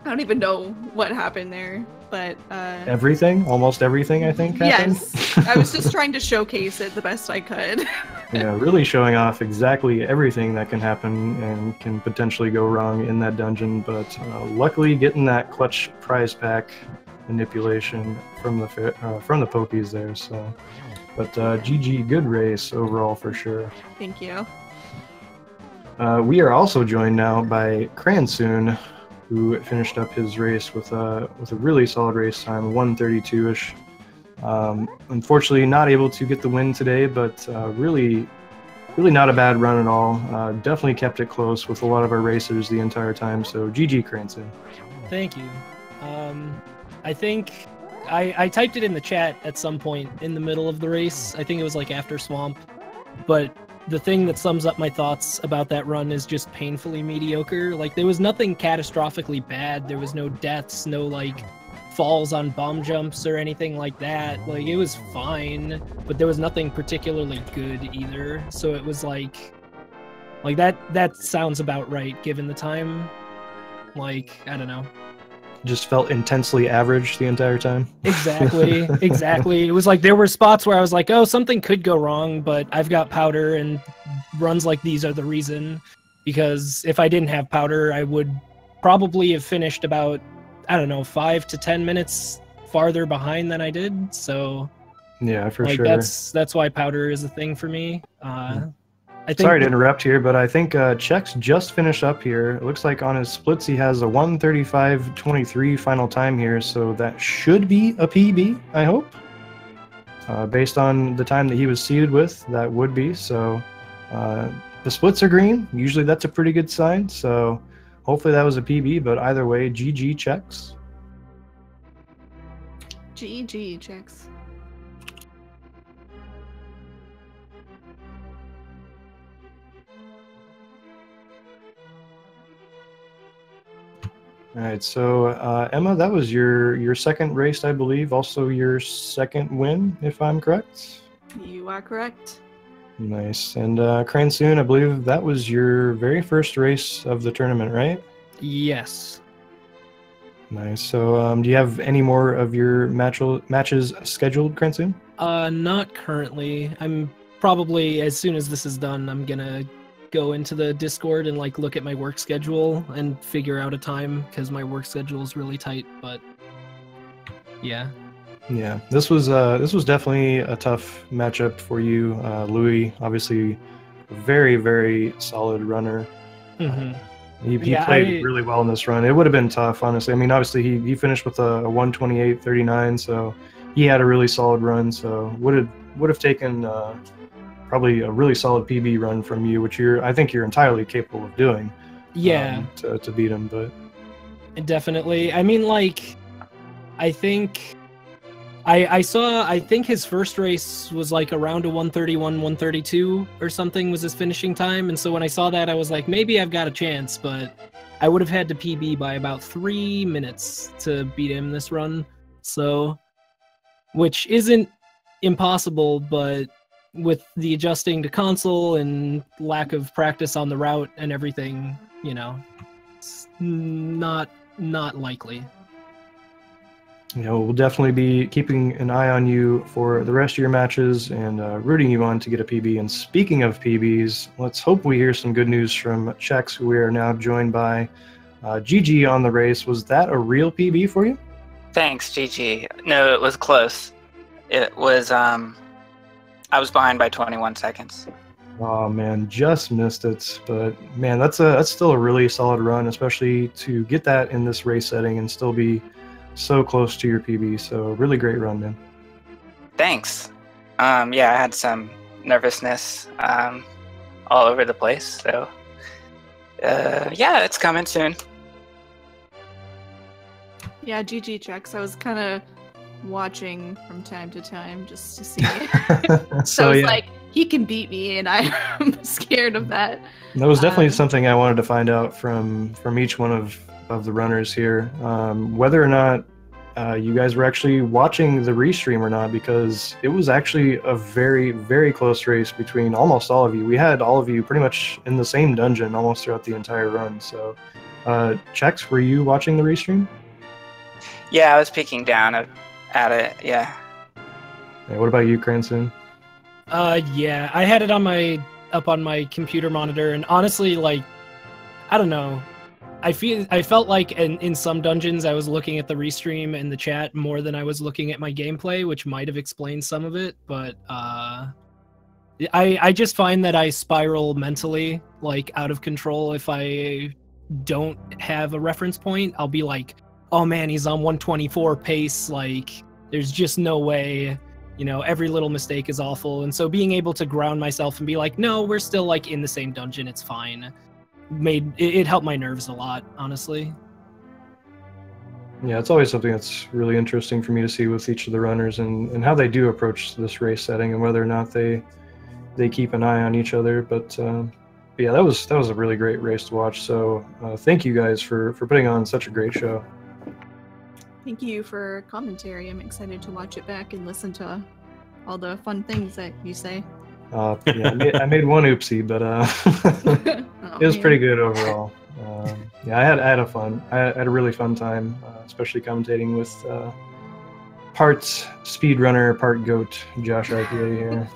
I don't even know what happened there, but everything, almost everything, I think happened. Yes, I was just trying to showcase it the best I could. Yeah, really showing off exactly everything that can happen and can potentially go wrong in that dungeon, but luckily getting that clutch prize pack manipulation from the pokies there. So, but GG, good race overall for sure. Thank you. We are also joined now by Cransoon, who finished up his race with a really solid race time, 1:32-ish. Unfortunately, not able to get the win today, but really not a bad run at all. Definitely kept it close with a lot of our racers the entire time. So GG, Cransoon. Thank you. I think I typed it in the chat at some point in the middle of the race. I think it was like after Swamp, but the thing that sums up my thoughts about that run is just painfully mediocre. Like, there was nothing catastrophically bad. There was no deaths, no like falls on bomb jumps or anything like that. Like, it was fine, but there was nothing particularly good either. So it was like that sounds about right given the time. Like, I don't know. Just felt intensely average the entire time. Exactly, exactly. It was like there were spots where I was like, oh, something could go wrong, but I've got powder, and runs like these are the reason. Because if I didn't have powder, I would probably have finished about, I don't know, 5 to 10 minutes farther behind than I did. So yeah, for like, sure. That's why powder is a thing for me. I think Sorry to interrupt here, but I think Chex just finished up here. It looks like on his splits he has a 1:35.23 final time here, so that should be a PB, I hope. Based on the time that he was seated with, that would be. So the splits are green. Usually that's a pretty good sign, so hopefully that was a PB, but either way, GG Chex. GG, Chex. All right, so Emma, that was your second race, I believe. Also your second win, if I'm correct. You are correct. Nice. And Cransoon, I believe that was your very first race of the tournament, right? yes. Nice. So do you have any more of your matches scheduled, Cransoon? Not currently. I'm probably, as soon as this is done, I'm gonna go into the Discord and like look at my work schedule and figure out a time, because my work schedule is really tight. But yeah. Yeah, this was definitely a tough matchup for you, Louis. Obviously, a very, very solid runner. Mm-hmm. He played really well in this run. It would have been tough, honestly. I mean, obviously he finished with a 1:28.39, so he had a really solid run. So would have taken probably a really solid PB run from you, which I think you're entirely capable of doing. Yeah. To beat him, but definitely. I mean, like, I think I think his first race was like around a 1:31, 1:32 or something was his finishing time, and so when I saw that, I was like, maybe I've got a chance, but I would have had to PB by about 3 minutes to beat him this run. So, which isn't impossible, but with the adjusting to console and lack of practice on the route and everything, you know, it's not likely. you know, we'll definitely be keeping an eye on you for the rest of your matches and rooting you on to get a PB. And speaking of PBs, let's hope we hear some good news from Chex, who we are now joined by. GG on the race. Was that a real PB for you? Thanks, GG. No, it was close. It was, I was behind by 21 seconds. Oh man, just missed it. But man, that's still a really solid run, especially to get that in this race setting and still be so close to your PB. So really great run, man. Thanks. Yeah, I had some nervousness all over the place. So yeah, it's coming soon. Yeah, GG Chex. I was kind of watching from time to time just to see. So it's like, he can beat me, and I'm scared of that. That was definitely something I wanted to find out from each one of the runners here, whether or not you guys were actually watching the restream or not, because it was actually a very, very close race between almost all of you. We had all of you pretty much in the same dungeon almost throughout the entire run. So, Chex, were you watching the restream? Yeah, I was peeking down at it. Yeah. What about you, Cransoon? Yeah, I had it on up on my computer monitor, and honestly, like, I don't know. I felt like in some dungeons I was looking at the restream and the chat more than I was looking at my gameplay, which might have explained some of it. But I just find that I spiral mentally like out of control if I don't have a reference point. I'll be like, oh man, he's on 124 pace. Like, there's just no way. You know, every little mistake is awful. And so being able to ground myself and be like, no, we're still like in the same dungeon. It's fine. It helped my nerves a lot, honestly. Yeah, it's always something that's really interesting for me to see with each of the runners and how they do approach this race setting and whether or not they keep an eye on each other. But yeah, that was a really great race to watch. So thank you guys for putting on such a great show. Thank you for commentary. I'm excited to watch it back and listen to all the fun things that you say. Yeah, I made one oopsie, but it was pretty good overall. Yeah, I had a really fun time, especially commentating with part speedrunner, part goat, Josh IPA here.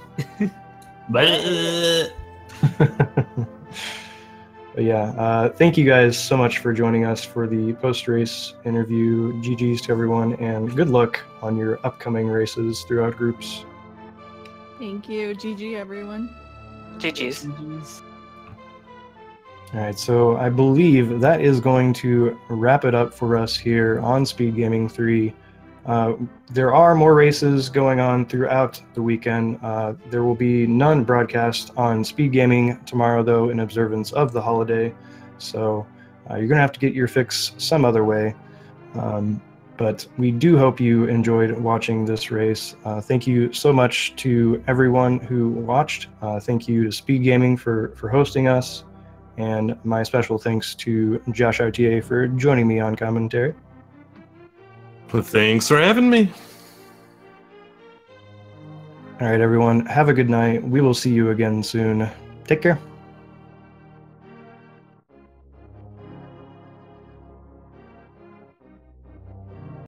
But yeah, thank you guys so much for joining us for the post-race interview. GG's to everyone, and good luck on your upcoming races throughout groups. Thank you. GG, everyone. GG's. All right, so I believe that is going to wrap it up for us here on Speed Gaming 3. There are more races going on throughout the weekend. There will be none broadcast on Speed Gaming tomorrow, though, in observance of the holiday. So you're going to have to get your fix some other way. But we do hope you enjoyed watching this race. Thank you so much to everyone who watched. Thank you to Speed Gaming for hosting us. And my special thanks to Josh RTA for joining me on commentary. Well, thanks for having me. All right, everyone. Have a good night. We will see you again soon. Take care.